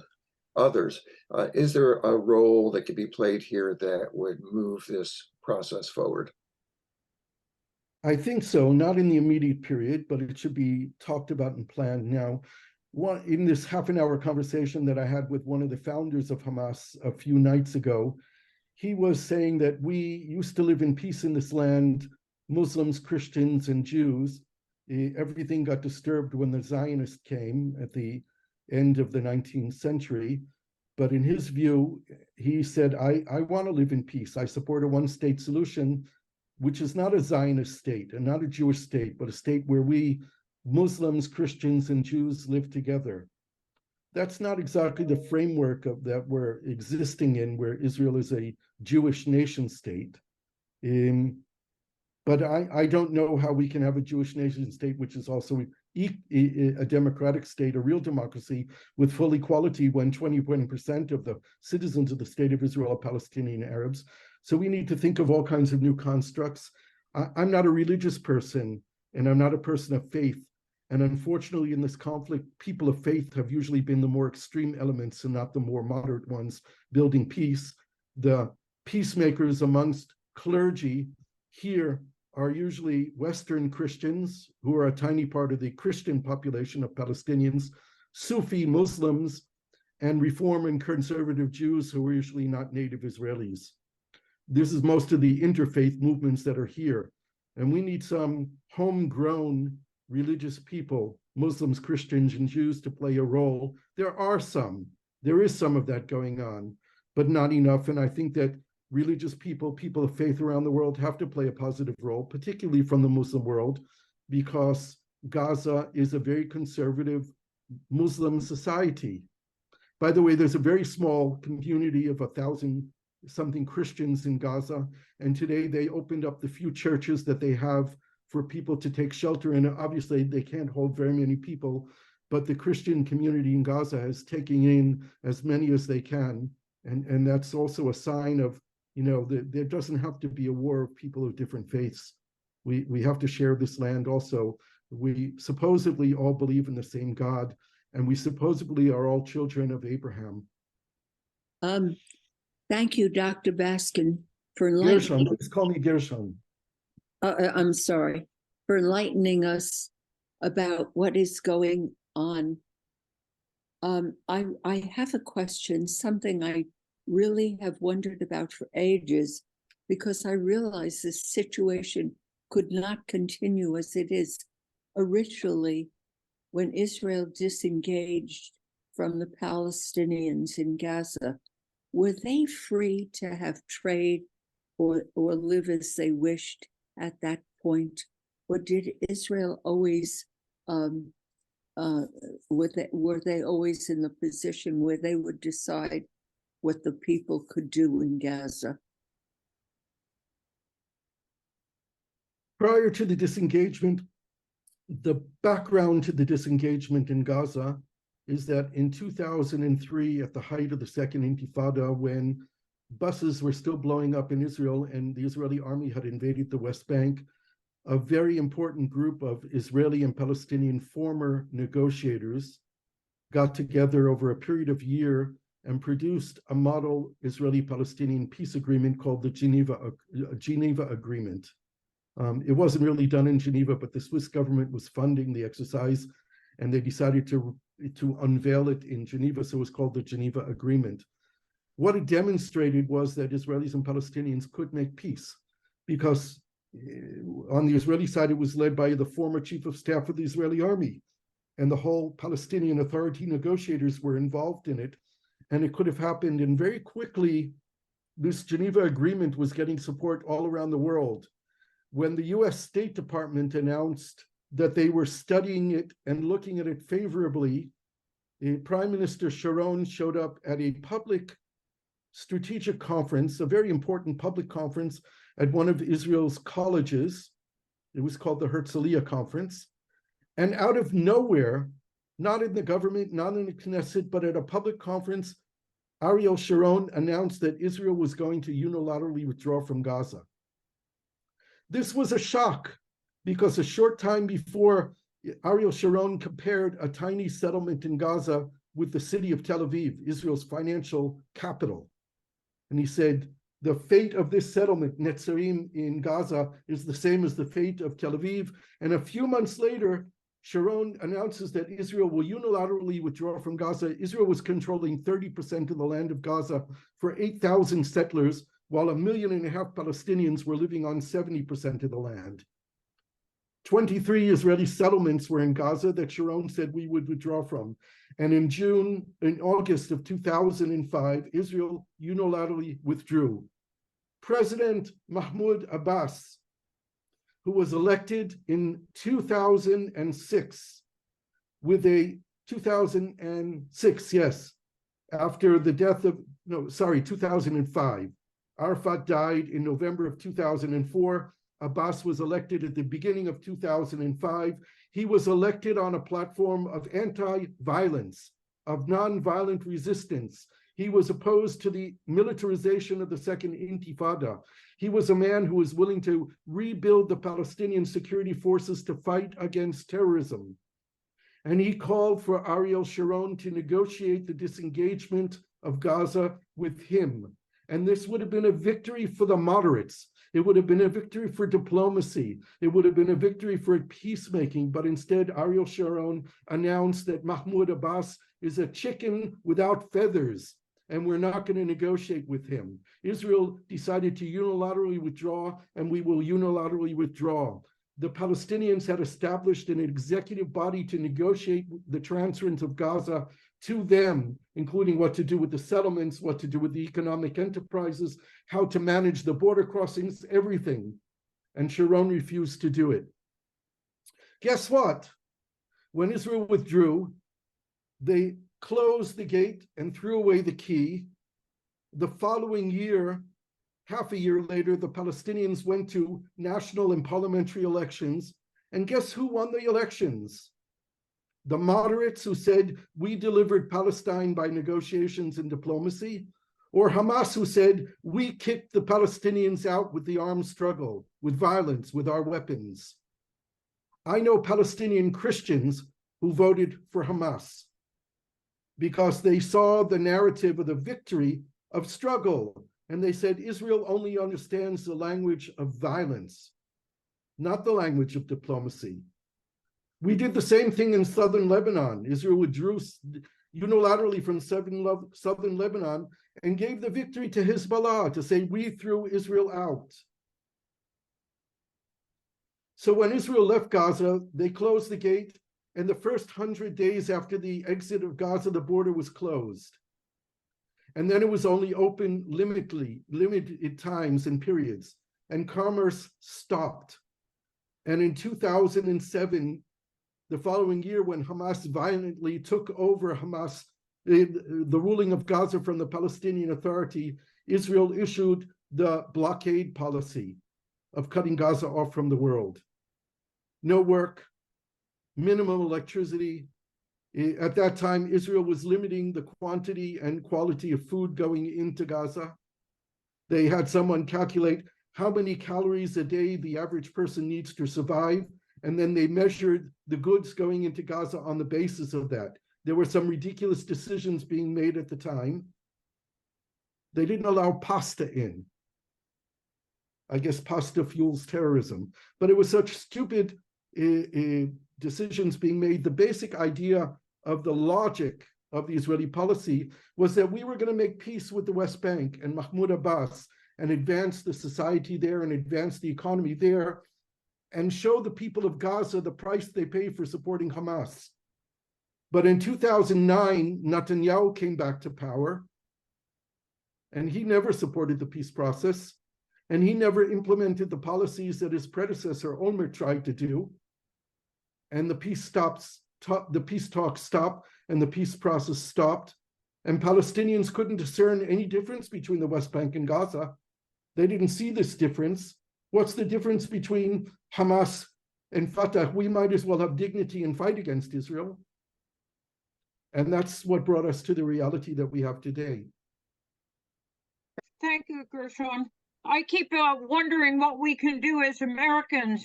others? Is there a role that could be played here that would move this process forward? I think so, not in the immediate period, but it should be talked about and planned now. In this half-an-hour conversation that I had with one of the founders of Hamas a few nights ago, he was saying that we used to live in peace in this land, Muslims, Christians, and Jews. Everything got disturbed when the Zionists came at the end of the 19th century. But in his view, he said, I want to live in peace. I support a one-state solution, which is not a Zionist state and not a Jewish state, but a state where we, Muslims, Christians, and Jews live together. That's not exactly the framework that we're existing in, where Israel is a Jewish nation state. But I don't know how we can have a Jewish nation state, which is also a democratic state, a real democracy with full equality, when 20% of the citizens of the state of Israel are Palestinian Arabs. So we need to think of all kinds of new constructs. I'm not a religious person, and I'm not a person of faith. And unfortunately, in this conflict, people of faith have usually been the more extreme elements and not the more moderate ones building peace. The peacemakers amongst clergy here are usually Western Christians, who are a tiny part of the Christian population of Palestinians, Sufi Muslims, and Reform and conservative Jews, who are usually not native Israelis. This is most of the interfaith movements that are here. And we need some homegrown religious people, Muslims, Christians, and Jews, to play a role. There is some of that going on, but not enough. And I think that religious people of faith around the world have to play a positive role, particularly from the Muslim world, because Gaza is a very conservative Muslim society. By the way, there's a very small community of 1,000-something Christians in Gaza, and today they opened up the few churches that they have for people to take shelter in. Obviously, they can't hold very many people, but the Christian community in Gaza is taking in as many as they can. And that's also a sign of, there doesn't have to be a war of people of different faiths. We have to share this land also. We supposedly all believe in the same God, and we supposedly are all children of Abraham. Thank you, Dr. Baskin, for enlightening. Gershon, please call me Gershon. I'm sorry, for enlightening us about what is going on. I have a question, something I really have wondered about for ages, because I realize this situation could not continue as it is. Originally, when Israel disengaged from the Palestinians in Gaza, were they free to have trade or live as they wished at that point? Or did Israel always, were they always in the position where they would decide what the people could do in Gaza? Prior to the disengagement, the background to the disengagement in Gaza is that in 2003, at the height of the Second Intifada, when buses were still blowing up in Israel and the Israeli army had invaded the West Bank, a very important group of Israeli and Palestinian former negotiators got together over a period of a year and produced a model Israeli-Palestinian peace agreement called the Geneva Agreement. It wasn't really done in Geneva, but the Swiss government was funding the exercise, and they decided to unveil it in Geneva, so it was called the Geneva Agreement. What it demonstrated was that Israelis and Palestinians could make peace, because on the Israeli side, it was led by the former chief of staff of the Israeli army, and the whole Palestinian Authority negotiators were involved in it, and it could have happened. And very quickly, this Geneva Agreement was getting support all around the world. When the US State Department announced that they were studying it and looking at it favorably, Prime Minister Sharon showed up at a public strategic conference, a very important public conference at one of Israel's colleges. It was called the EHSLI Conference. And out of nowhere, not in the government, not in the Knesset, but at a public conference, Ariel Sharon announced that Israel was going to unilaterally withdraw from Gaza. This was a shock, because a short time before, Ariel Sharon compared a tiny settlement in Gaza with the city of Tel Aviv, Israel's financial capital. And he said, the fate of this settlement, Netzarim in Gaza, is the same as the fate of Tel Aviv. And a few months later, Sharon announces that Israel will unilaterally withdraw from Gaza. Israel was controlling 30% of the land of Gaza for 8,000 settlers, while 1.5 million Palestinians were living on 70% of the land. 23 Israeli settlements were in Gaza that Sharon said we would withdraw from. And in August of 2005, Israel unilaterally withdrew. President Mahmoud Abbas, who was elected in 2006 after the death of, 2005. Arafat died in November of 2004. Abbas was elected at the beginning of 2005. He was elected on a platform of anti-violence, of non-violent resistance. He was opposed to the militarization of the Second Intifada. He was a man who was willing to rebuild the Palestinian security forces to fight against terrorism. And he called for Ariel Sharon to negotiate the disengagement of Gaza with him. And this would have been a victory for the moderates. It would have been a victory for diplomacy. It would have been a victory for peacemaking. But instead, Ariel Sharon announced that Mahmoud Abbas is a chicken without feathers, and we're not going to negotiate with him. Israel decided to unilaterally withdraw, and we will unilaterally withdraw. The Palestinians had established an executive body to negotiate the transference of Gaza to them, including what to do with the settlements, what to do with the economic enterprises, how to manage the border crossings, everything. And Sharon refused to do it. Guess what? When Israel withdrew, they closed the gate and threw away the key. The following year, half a year later, the Palestinians went to national and parliamentary elections. And guess who won the elections? The moderates who said, we delivered Palestine by negotiations and diplomacy, or Hamas who said, we kicked the Palestinians out with the armed struggle, with violence, with our weapons. I know Palestinian Christians who voted for Hamas because they saw the narrative of the victory of struggle. And they said, Israel only understands the language of violence, not the language of diplomacy. We did the same thing in southern Lebanon. Israel withdrew unilaterally from southern Lebanon and gave the victory to Hezbollah to say, we threw Israel out. So when Israel left Gaza, they closed the gate, and the first 100 days after the exit of Gaza, the border was closed. And then it was only open limited times and periods, and commerce stopped. And in 2007, the following year, when Hamas violently took over the ruling of Gaza from the Palestinian Authority, Israel issued the blockade policy of cutting Gaza off from the world. No work, minimum electricity. At that time, Israel was limiting the quantity and quality of food going into Gaza. They had someone calculate how many calories a day the average person needs to survive, and then they measured the goods going into Gaza on the basis of that. There were some ridiculous decisions being made at the time. They didn't allow pasta in. I guess pasta fuels terrorism. But it was such stupid decisions being made. The basic idea of the logic of the Israeli policy was that we were going to make peace with the West Bank and Mahmoud Abbas and advance the society there and advance the economy there and show the people of Gaza the price they pay for supporting Hamas. But in 2009, Netanyahu came back to power, and he never supported the peace process, and he never implemented the policies that his predecessor Olmert tried to do. And the peace talks stopped, and the peace process stopped, and Palestinians couldn't discern any difference between the West Bank and Gaza. They didn't see this difference. What's the difference between Hamas and Fatah? We might as well have dignity and fight against Israel. And that's what brought us to the reality that we have today. Thank you, Gershon. I keep wondering what we can do as Americans.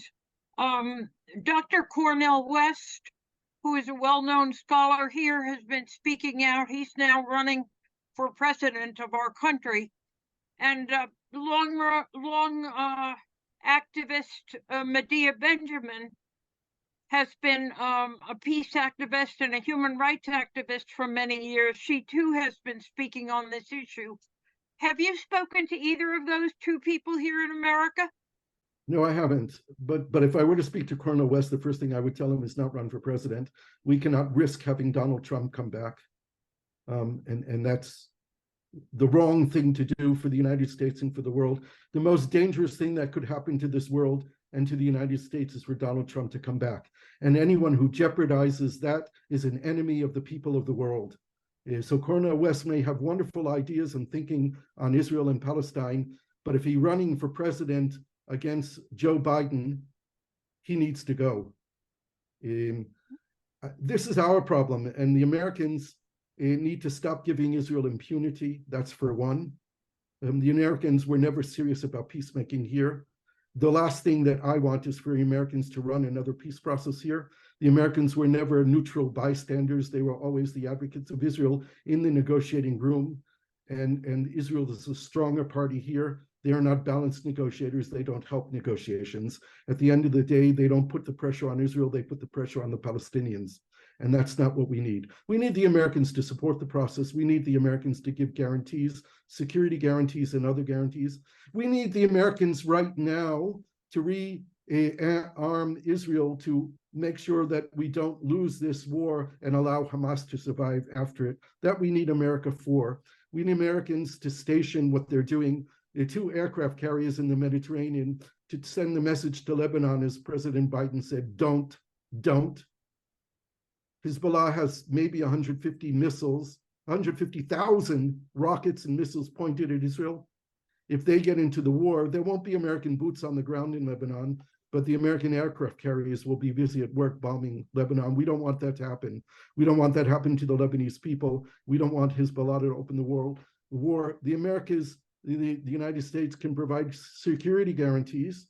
Dr. Cornel West, who is a well-known scholar here, has been speaking out. He's now running for president of our country. And long activist Medea Benjamin has been a peace activist and a human rights activist for many years. She too has been speaking on this issue. Have you spoken to either of those two people here in America? No, I haven't. But if I were to speak to Cornel West, the first thing I would tell him is not run for president. We cannot risk having Donald Trump come back. And that's the wrong thing to do for the United States and for the world. The most dangerous thing that could happen to this world and to the United States is for Donald Trump to come back. And anyone who jeopardizes that is an enemy of the people of the world. So Cornel West may have wonderful ideas and thinking on Israel and Palestine, but if he's running for president against Joe Biden, he needs to go. This is our problem, and the Americans need to stop giving Israel impunity. That's for one. The Americans were never serious about peacemaking here. The last thing that I want is for the Americans to run another peace process here. The Americans were never neutral bystanders. They were always the advocates of Israel in the negotiating room. And Israel is a stronger party here. They are not balanced negotiators. They don't help negotiations. At the end of the day, they don't put the pressure on Israel. They put the pressure on the Palestinians. And that's not what we need. We need the Americans to support the process. We need the Americans to give guarantees, security guarantees and other guarantees. We need the Americans right now to rearm Israel to make sure that we don't lose this war and allow Hamas to survive after it. That we need America for. We need Americans to station what they're doing, the 2 aircraft carriers in the Mediterranean, to send the message to Lebanon, as President Biden said, don't. Hezbollah has maybe 150 missiles, 150,000 rockets and missiles pointed at Israel. If they get into the war, there won't be American boots on the ground in Lebanon, but the American aircraft carriers will be busy at work bombing Lebanon. We don't want that to happen. We don't want that to happen to the Lebanese people. We don't want Hezbollah to open the war. The Americas, the United States can provide security guarantees.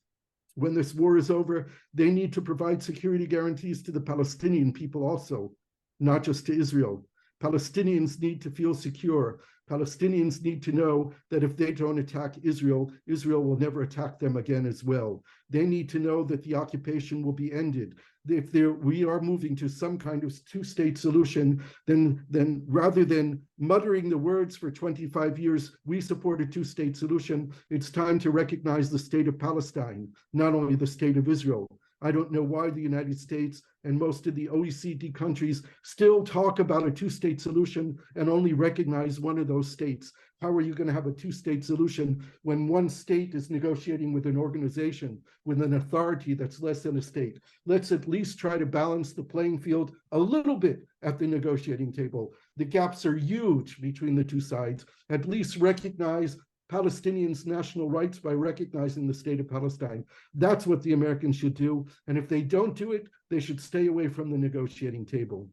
When this war is over, they need to provide security guarantees to the Palestinian people also, not just to Israel. Palestinians need to feel secure. Palestinians need to know that if they don't attack Israel, Israel will never attack them again as well. They need to know that the occupation will be ended. If we are moving to some kind of 2-state solution, then rather than muttering the words for 25 years, we support a 2-state solution, it's time to recognize the state of Palestine, not only the state of Israel. I don't know why the United States and most of the OECD countries still talk about a 2-state solution and only recognize one of those states. How are you going to have a 2-state solution when one state is negotiating with an organization, with an authority that's less than a state? Let's at least try to balance the playing field a little bit at the negotiating table. The gaps are huge between the two sides. At least recognize Palestinians' national rights by recognizing the state of Palestine. That's what the Americans should do. And if they don't do it, they should stay away from the negotiating table.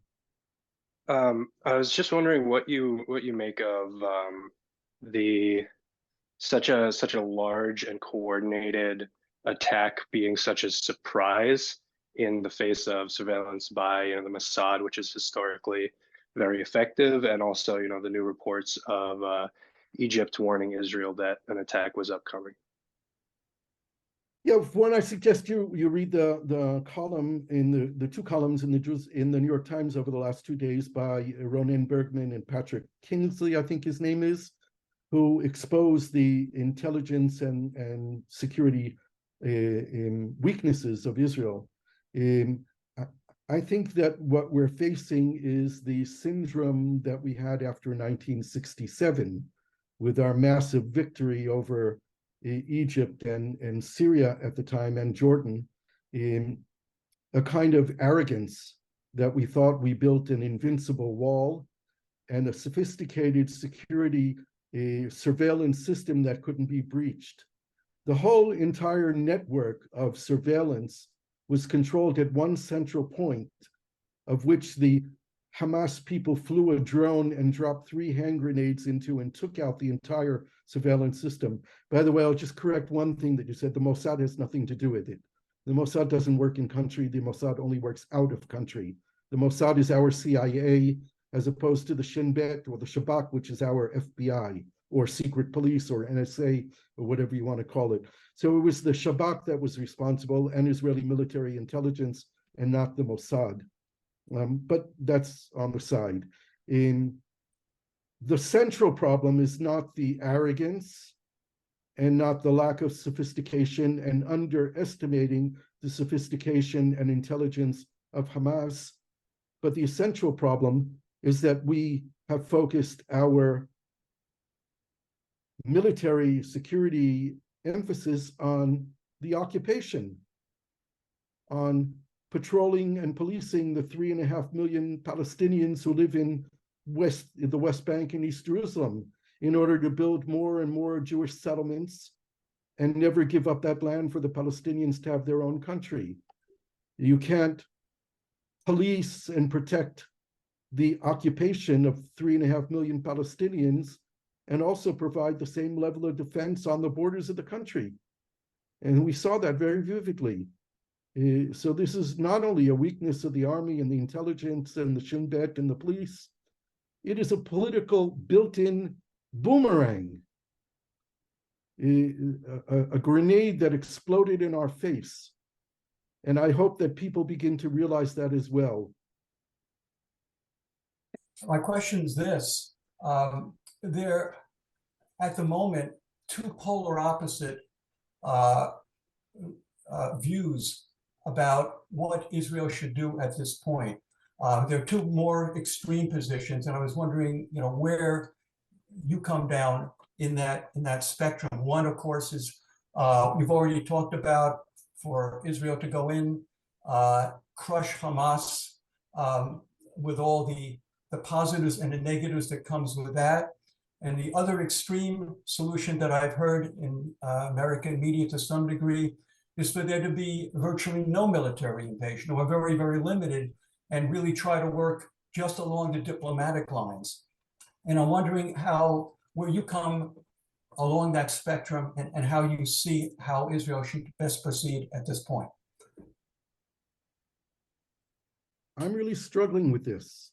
I was just wondering what you make of such a large and coordinated attack being such a surprise in the face of surveillance by the Mossad, which is historically very effective, and also the new reports of Egypt warning Israel that an attack was upcoming. Yeah, one, I suggest you read the column in the two columns in the New York Times over the last 2 days by Ronen Bergman and Patrick Kingsley, I think his name is, who exposed the intelligence and security weaknesses of Israel. I think that what we're facing is the syndrome that we had after 1967 with our massive victory over Egypt and Syria at the time and Jordan, in a kind of arrogance that we thought we built an invincible wall and a sophisticated security surveillance system that couldn't be breached. The whole entire network of surveillance was controlled at one central point, of which the Hamas people flew a drone and dropped 3 hand grenades into and took out the entire surveillance system. By the way, I'll just correct one thing that you said. The Mossad has nothing to do with it. The Mossad doesn't work in country. The Mossad only works out of country. The Mossad is our CIA, as opposed to the Shin Bet or the Shabak, which is our FBI or secret police or NSA or whatever you want to call it. So it was the Shabak that was responsible and Israeli military intelligence and not the Mossad. But that's on the side. The central problem is not the arrogance and not the lack of sophistication and underestimating the sophistication and intelligence of Hamas, but the essential problem is that we have focused our military security emphasis on the occupation, on patrolling and policing the 3.5 million Palestinians who live in the West Bank and East Jerusalem in order to build more and more Jewish settlements and never give up that land for the Palestinians to have their own country. You can't police and protect the occupation of 3.5 million Palestinians and also provide the same level of defense on the borders of the country. And we saw that very vividly. So this is not only a weakness of the army and the intelligence and the Shin Bet and the police, it is a political built-in boomerang, a grenade that exploded in our face. And I hope that people begin to realize that as well. My question is this. There, at the moment, 2 polar opposite views about what Israel should do at this point. There are 2 more extreme positions, and I was wondering, where you come down in that spectrum. One, of course, is we've already talked about for Israel to go in, crush Hamas with all the positives and the negatives that comes with that. And the other extreme solution that I've heard in American media to some degree is for there to be virtually no military invasion or very, very limited, and really try to work just along the diplomatic lines. And I'm wondering where you come along that spectrum and how you see how Israel should best proceed at this point. I'm really struggling with this.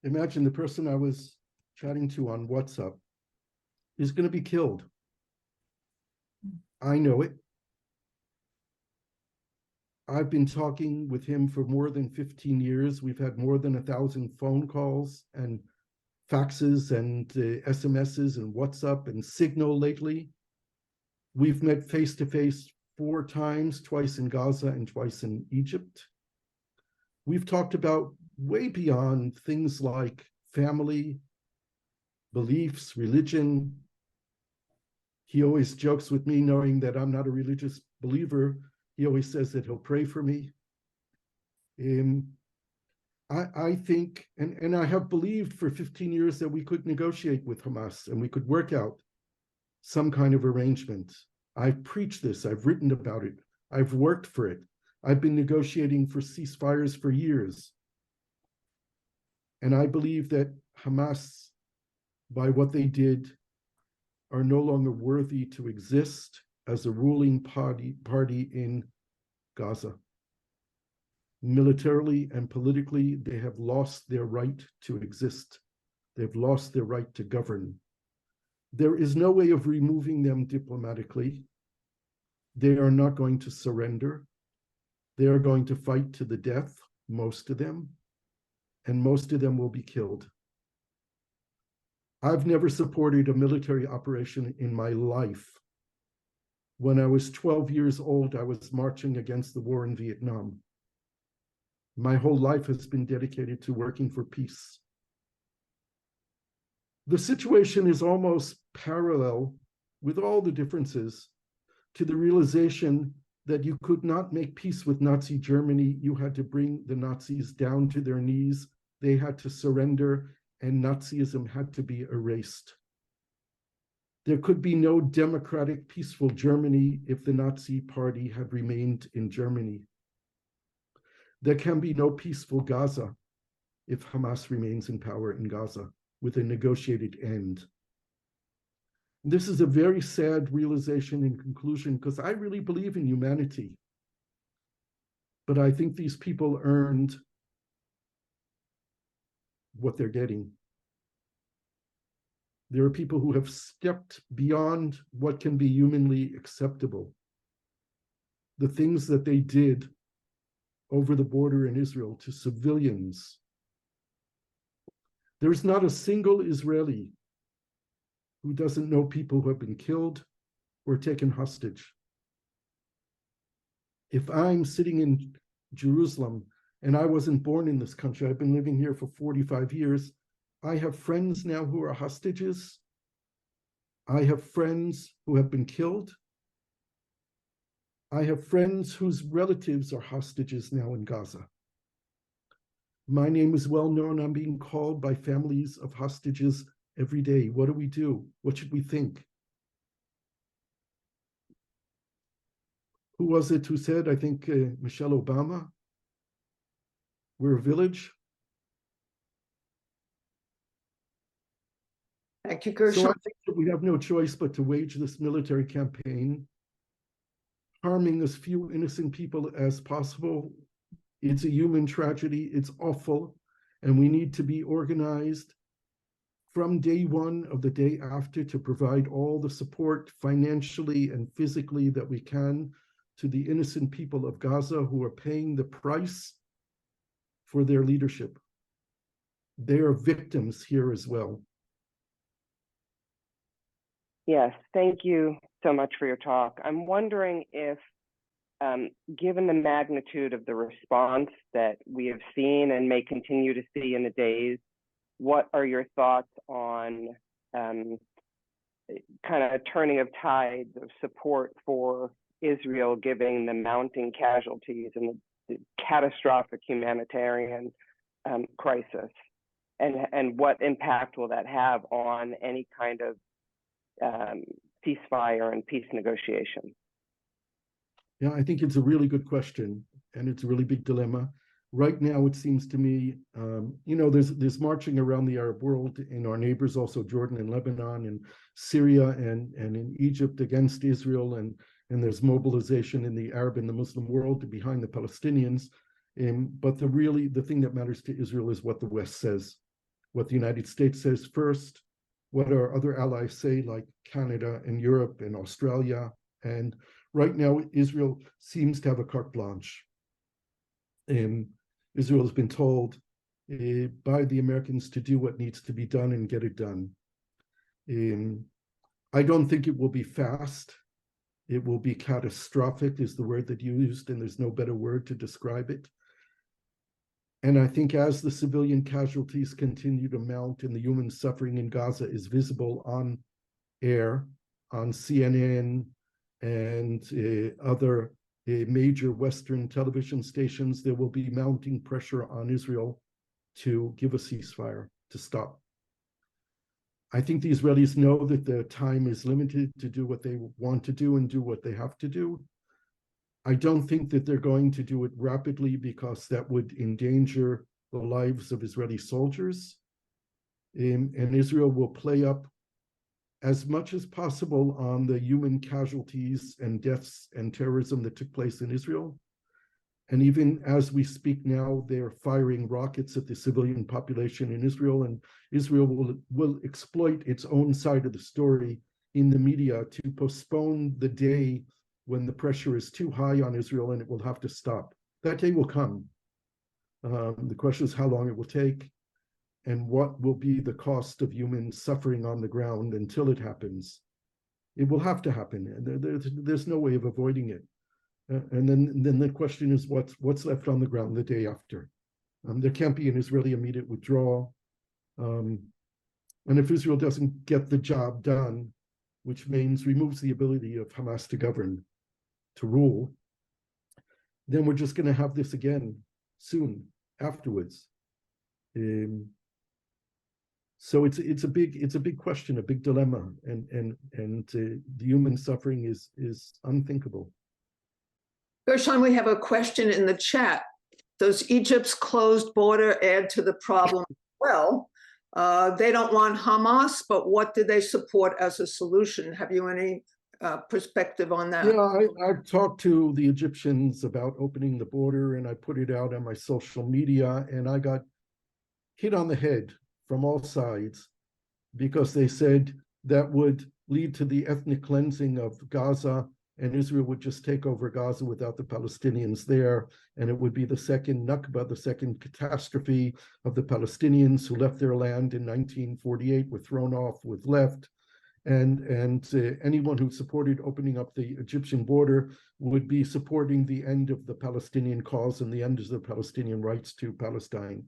Imagine the person I was chatting to on WhatsApp is going to be killed. I know it. I've been talking with him for more than 15 years. We've had more than 1,000 phone calls and faxes and SMSs and WhatsApp and Signal lately. We've met face-to-face 4 times, twice in Gaza and twice in Egypt. We've talked about way beyond things like family, beliefs, religion. He always jokes with me, knowing that I'm not a religious believer. He always says that he'll pray for me. I think, and I have believed for 15 years that we could negotiate with Hamas and we could work out some kind of arrangement. I've preached this, I've written about it, I've worked for it. I've been negotiating for ceasefires for years. And I believe that Hamas, by what they did, are no longer worthy to exist as a ruling party in Gaza. Militarily and politically, they have lost their right to exist. They've lost their right to govern. There is no way of removing them diplomatically. They are not going to surrender. They are going to fight to the death, most of them, and most of them will be killed. I've never supported a military operation in my life. When I was 12 years old, I was marching against the war in Vietnam. My whole life has been dedicated to working for peace. The situation is almost parallel, with all the differences, to the realization that you could not make peace with Nazi Germany. You had to bring the Nazis down to their knees. They had to surrender, and Nazism had to be erased. There could be no democratic, peaceful Germany if the Nazi Party had remained in Germany. There can be no peaceful Gaza if Hamas remains in power in Gaza with a negotiated end. This is a very sad realization in conclusion, because I really believe in humanity. But I think these people earned what they're getting. There are people who have stepped beyond what can be humanly acceptable. The things that they did over the border in Israel to civilians. There's not a single Israeli who doesn't know people who have been killed or taken hostage. If I'm sitting in Jerusalem and I wasn't born in this country, I've been living here for 45 years, I have friends now who are hostages. I have friends who have been killed. I have friends whose relatives are hostages now in Gaza. My name is well known. I'm being called by families of hostages every day. What do we do? What should we think? Who was it who said, I think Michelle Obama, we're a village? Thank you, Gershon. So I think that we have no choice but to wage this military campaign, harming as few innocent people as possible. It's a human tragedy. It's awful. And we need to be organized from day one of the day after to provide all the support financially and physically that we can to the innocent people of Gaza who are paying the price for their leadership. They are victims here as well. Yes, thank you so much for your talk. I'm wondering if, given the magnitude of the response that we have seen and may continue to see in the days, what are your thoughts on kind of turning of tides of support for Israel, given the mounting casualties and the catastrophic humanitarian crisis? And what impact will that have on any kind of ceasefire and peace negotiation? Yeah, I think it's a really good question, and it's a really big dilemma. Right now, it seems to me, there's marching around the Arab world in our neighbors, also Jordan and Lebanon and Syria and in Egypt against Israel, and there's mobilization in the Arab and the Muslim world behind the Palestinians. But the thing that matters to Israel is what the West says, what the United States says first, what our other allies say, like Canada and Europe and Australia. And right now, Israel seems to have a carte blanche. Israel has been told by the Americans to do what needs to be done and get it done. I don't think it will be fast. It will be catastrophic is the word that you used, and there's no better word to describe it. And I think as the civilian casualties continue to mount and the human suffering in Gaza is visible on air, on CNN and other major Western television stations, there will be mounting pressure on Israel to give a ceasefire, to stop. I think the Israelis know that the time is limited to do what they want to do and do what they have to do. I don't think that they're going to do it rapidly because that would endanger the lives of Israeli soldiers. And Israel will play up as much as possible on the human casualties and deaths and terrorism that took place in Israel. And even as we speak now, they're firing rockets at the civilian population in Israel, and Israel will exploit its own side of the story in the media to postpone the day when the pressure is too high on Israel and it will have to stop. That day will come. The question is how long it will take and what will be the cost of human suffering on the ground until it happens. It will have to happen, and there's no way of avoiding it. And then the question is what's left on the ground the day after. There can't be an Israeli immediate withdrawal. And if Israel doesn't get the job done, which means removes the ability of Hamas to govern, to rule, then we're just going to have this again soon afterwards. So it's a big question, a big dilemma, and the human suffering is unthinkable. Gershon, we have a question in the chat. Does Egypt's closed border add to the problem? Well, they don't want Hamas, but what do they support as a solution? Have you any perspective on that? Yeah, I've talked to the Egyptians about opening the border, and I put it out on my social media, and I got hit on the head from all sides because they said that would lead to the ethnic cleansing of Gaza, and Israel would just take over Gaza without the Palestinians there, and it would be the second Nakba, the second catastrophe of the Palestinians who left their land in 1948, were thrown off, was left, and anyone who supported opening up the Egyptian border would be supporting the end of the Palestinian cause and the end of the Palestinian rights to Palestine.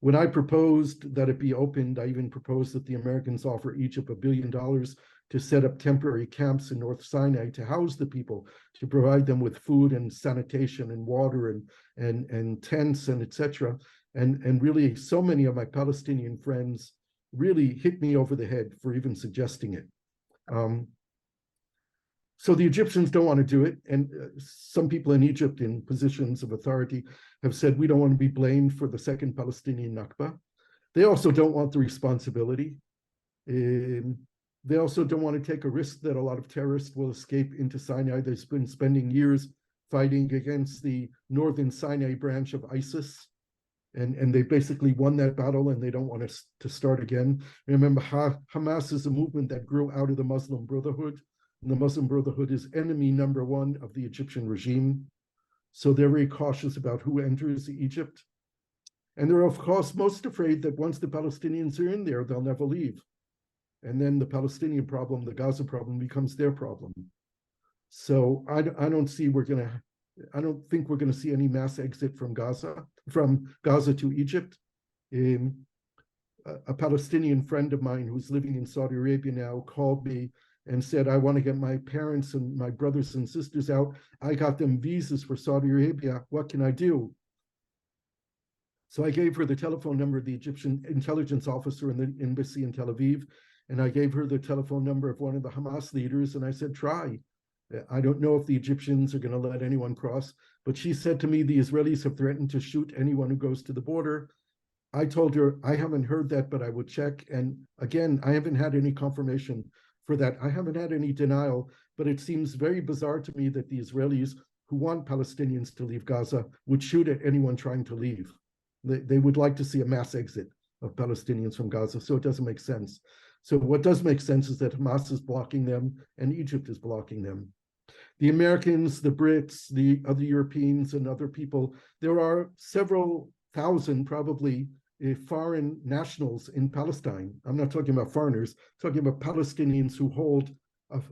When I proposed that it be opened, I even proposed that the Americans offer Egypt $1 billion to set up temporary camps in North Sinai to house the people, to provide them with food and sanitation and water and tents and etc. And really, so many of my Palestinian friends really hit me over the head for even suggesting it. So the Egyptians don't want to do it, and some people in Egypt in positions of authority have said we don't want to be blamed for the second Palestinian Nakba. They also don't want the responsibility. They also don't want to take a risk that a lot of terrorists will escape into Sinai. They've been spending years fighting against the northern Sinai branch of ISIS, and they basically won that battle, and they don't want us to start again. Remember, Hamas is a movement that grew out of the Muslim Brotherhood. And the Muslim Brotherhood is enemy number one of the Egyptian regime. So they're very cautious about who enters Egypt. And they're, of course, most afraid that once the Palestinians are in there, they'll never leave. And then the Palestinian problem, the Gaza problem, becomes their problem. So I don't think we're going to see any mass exit from Gaza to Egypt. A Palestinian friend of mine who's living in Saudi Arabia now called me and said, I want to get my parents and my brothers and sisters out. I got them visas for Saudi Arabia. What can I do? So I gave her the telephone number of the Egyptian intelligence officer in the embassy in Tel Aviv, and I gave her the telephone number of one of the Hamas leaders, and I said, try. I don't know if the Egyptians are going to let anyone cross, but she said to me, the Israelis have threatened to shoot anyone who goes to the border. I told her, I haven't heard that, but I would check. And again, I haven't had any confirmation for that. I haven't had any denial, but it seems very bizarre to me that the Israelis who want Palestinians to leave Gaza would shoot at anyone trying to leave. They would like to see a mass exit of Palestinians from Gaza, so it doesn't make sense. So what does make sense is that Hamas is blocking them and Egypt is blocking them. The Americans, the Brits, the other Europeans and other people, there are several thousand probably foreign nationals in Palestine. I'm not talking about foreigners, I'm talking about Palestinians who hold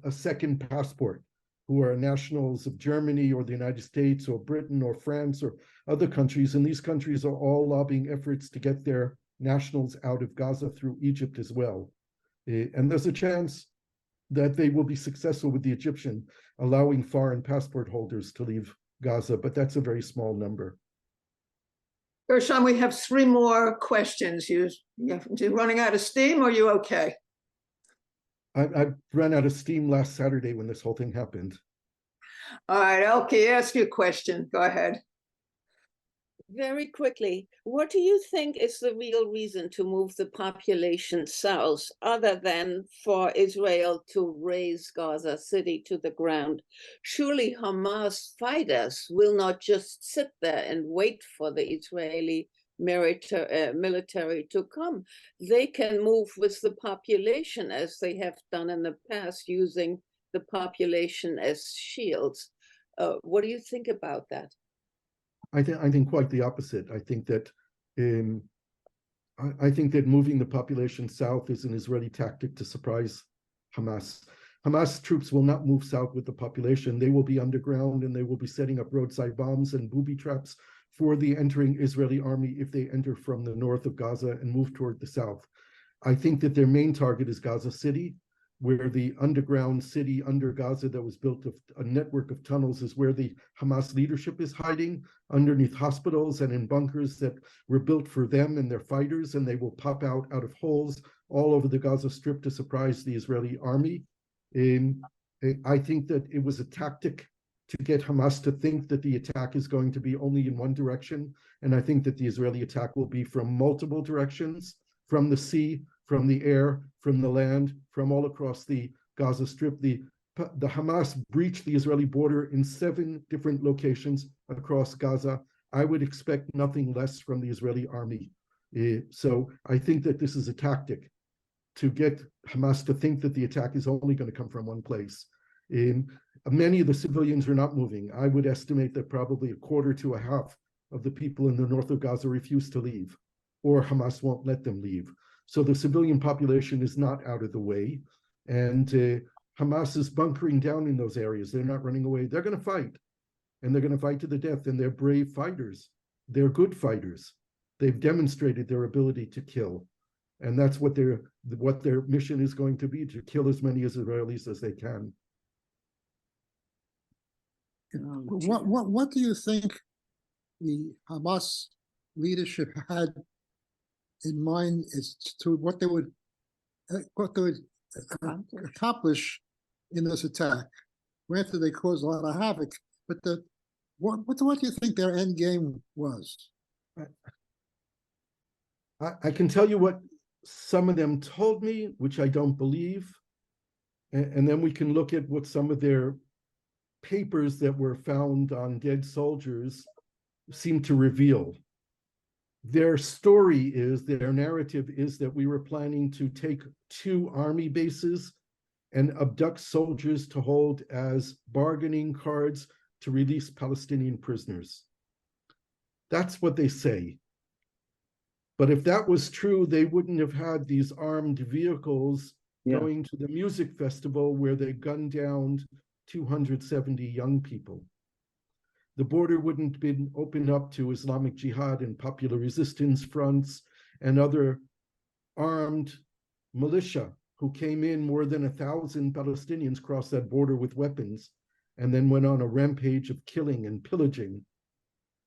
a second passport, who are nationals of Germany or the United States or Britain or France or other countries. And these countries are all lobbying efforts to get their nationals out of Gaza through Egypt as well. And there's a chance that they will be successful with the Egyptian, allowing foreign passport holders to leave Gaza, but that's a very small number. Gershon, we have 3 more questions. You running out of steam, or are you okay? I ran out of steam last Saturday when this whole thing happened. All right, Elke, ask your question. Go ahead. Very quickly, what do you think is the real reason to move the population south, other than for Israel to raise Gaza City to the ground? Surely Hamas fighters will not just sit there and wait for the Israeli military to come. They can move with the population as they have done in the past, using the population as shields. What do you think about that? I think quite the opposite. I think that I think that moving the population south is an Israeli tactic to surprise Hamas. Hamas troops will not move south with the population. They will be underground and they will be setting up roadside bombs and booby traps for the entering Israeli army if they enter from the north of Gaza and move toward the south. I think that their main target is Gaza City, where the underground city under Gaza that was built of a network of tunnels is where the Hamas leadership is hiding, underneath hospitals and in bunkers that were built for them and their fighters, and they will pop out of holes all over the Gaza Strip to surprise the Israeli army. I think that it was a tactic to get Hamas to think that the attack is going to be only in one direction, and I think that the Israeli attack will be from multiple directions, from the sea, from the air, from the land, from all across the Gaza Strip. The Hamas breached the Israeli border in 7 different locations across Gaza. I would expect nothing less from the Israeli army. So I think that this is a tactic to get Hamas to think that the attack is only going to come from one place. Many of the civilians are not moving. I would estimate that probably a quarter to a half of the people in the north of Gaza refuse to leave, or Hamas won't let them leave. So the civilian population is not out of the way. And Hamas is bunkering down in those areas. They're not running away. They're going to fight. And they're going to fight to the death. And they're brave fighters. They're good fighters. They've demonstrated their ability to kill. And that's what their mission is going to be, to kill as many Israelis as they can. What do you think the Hamas leadership had in mind as to what they would accomplish in this attack? Granted, they caused a lot of havoc, but what do you think their end game was? I can tell you what some of them told me, which I don't believe, and then we can look at what some of their papers that were found on dead soldiers seem to reveal. Their story is, their narrative is that we were planning to take 2 army bases and abduct soldiers to hold as bargaining cards to release Palestinian prisoners. That's what they say. But if that was true, they wouldn't have had these armed vehicles going to the music festival where they gunned down 270 young people. The border wouldn't have been opened up to Islamic Jihad and popular resistance fronts and other armed militia who came in. More than 1,000 Palestinians crossed that border with weapons and then went on a rampage of killing and pillaging.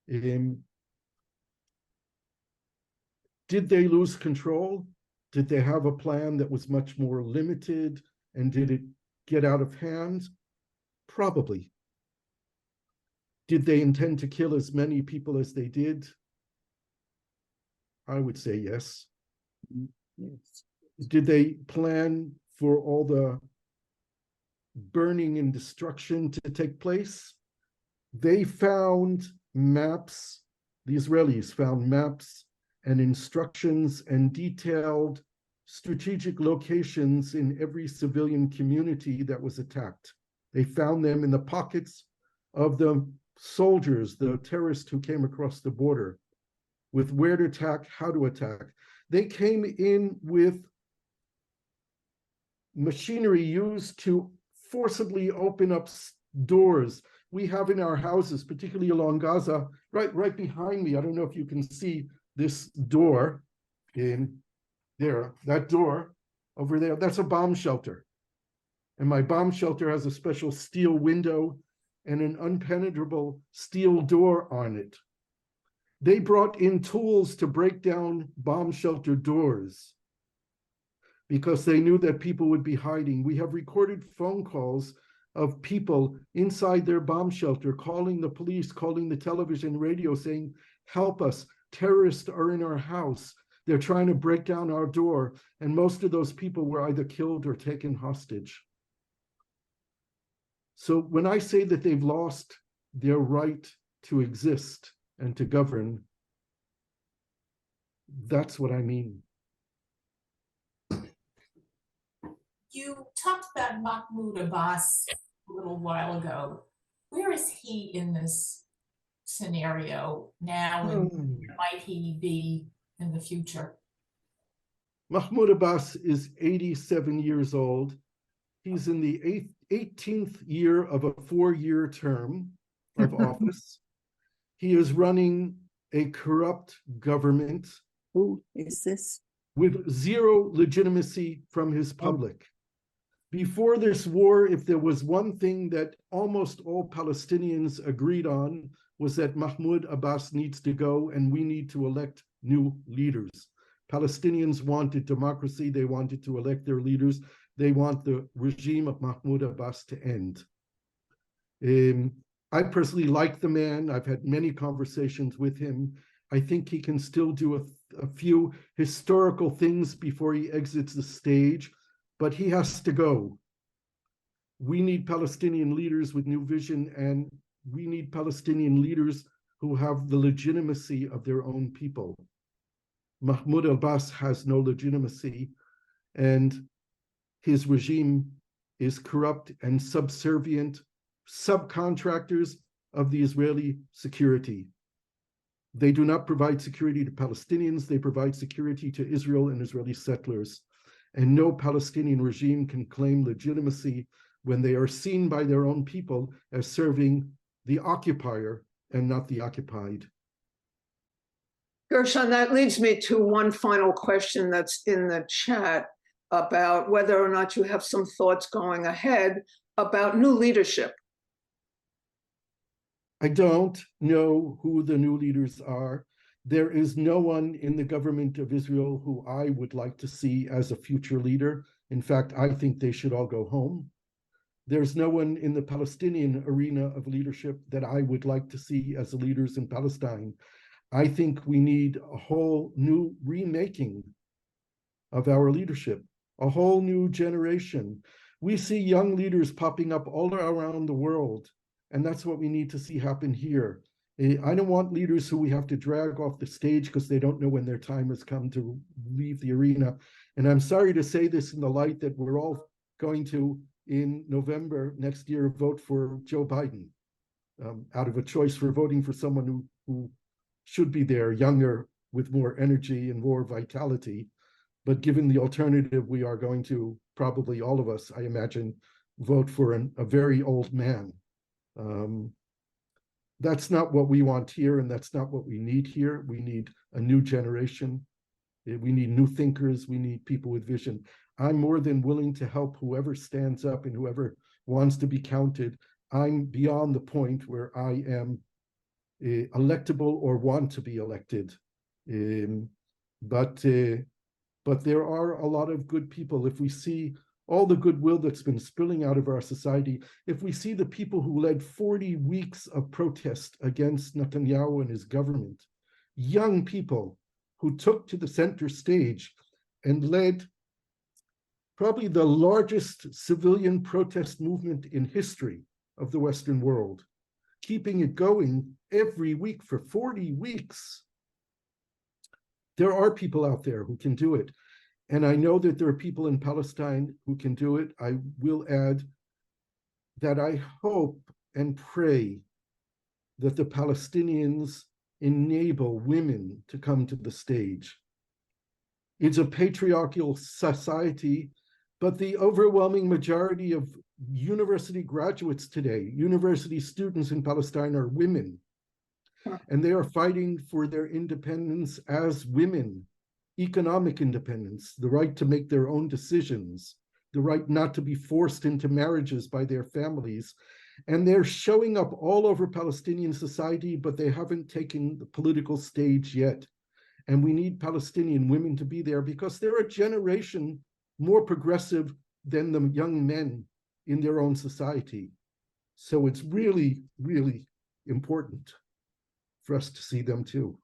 Did they lose control? Did they have a plan that was much more limited? And did it get out of hand? Probably. Did they intend to kill as many people as they did? I would say yes. Yes. Did they plan for all the burning and destruction to take place? They found maps, the Israelis found maps and instructions and detailed strategic locations in every civilian community that was attacked. They found them in the pockets of the soldiers, the terrorists who came across the border, with where to attack, how to attack. They came in with machinery used to forcibly open up doors. We have in our houses, particularly along Gaza, right behind me, I don't know if you can see this door in there, that door over there, that's a bomb shelter. And my bomb shelter has a special steel window and an impenetrable steel door on it. They brought in tools to break down bomb shelter doors because they knew that people would be hiding. We have recorded phone calls of people inside their bomb shelter calling the police, calling the television, radio, saying, help us, terrorists are in our house. They're trying to break down our door. And most of those people were either killed or taken hostage. So when I say that they've lost their right to exist and to govern, that's what I mean. you talked about Mahmoud Abbas a little while ago. Where is he in this scenario now, and where might he be in the future? Mahmoud Abbas is 87 years old. He's in the 18th year of a 4-year term of office. He is running a corrupt government. Who is this? With zero legitimacy from his public. Before this war, if there was one thing that almost all Palestinians agreed on, was that Mahmoud Abbas needs to go and we need to elect new leaders. Palestinians wanted democracy. They wanted to elect their leaders. They want the regime of Mahmoud Abbas to end. I personally like the man. I've had many conversations with him. I think he can still do a few historical things before he exits the stage, but he has to go. We need Palestinian leaders with new vision, and we need Palestinian leaders who have the legitimacy of their own people. Mahmoud Abbas has no legitimacy, and his regime is corrupt and subservient subcontractors of the Israeli security. They do not provide security to Palestinians, they provide security to Israel and Israeli settlers. And no Palestinian regime can claim legitimacy when they are seen by their own people as serving the occupier and not the occupied. Gershon, that leads me to one final question that's in the chat about whether or not you have some thoughts going ahead about new leadership. I don't know who the new leaders are. There is no one in the government of Israel who I would like to see as a future leader. In fact, I think they should all go home. There's no one in the Palestinian arena of leadership that I would like to see as leaders in Palestine. I think we need a whole new remaking of our leadership, a whole new generation. We see young leaders popping up all around the world, and that's what we need to see happen here. I don't want leaders who we have to drag off the stage because they don't know when their time has come to leave the arena. And I'm sorry to say this in the light that we're all going to, in November next year, vote for Joe Biden out of a choice for voting for someone who should be there, younger, with more energy and more vitality. But given the alternative, we are going to, probably all of us, I imagine, vote for a very old man. That's not what we want here, and that's not what we need here. We need a new generation. We need new thinkers. We need people with vision. I'm more than willing to help whoever stands up and whoever wants to be counted. I'm beyond the point where I am electable or want to be elected. But there are a lot of good people. If we see all the goodwill that's been spilling out of our society, if we see the people who led 40 weeks of protest against Netanyahu and his government, young people who took to the center stage and led probably the largest civilian protest movement in history of the Western world, keeping it going every week for 40 weeks. There are people out there who can do it. And I know that there are people in Palestine who can do it. I will add that I hope and pray that the Palestinians enable women to come to the stage. It's a patriarchal society, but the overwhelming majority of university graduates today, university students in Palestine, are women. And they are fighting for their independence as women. Economic independence, the right to make their own decisions, the right not to be forced into marriages by their families. And they're showing up all over Palestinian society, but they haven't taken the political stage yet. And we need Palestinian women to be there because they're a generation more progressive than the young men in their own society. So it's really, really important for us to see them too.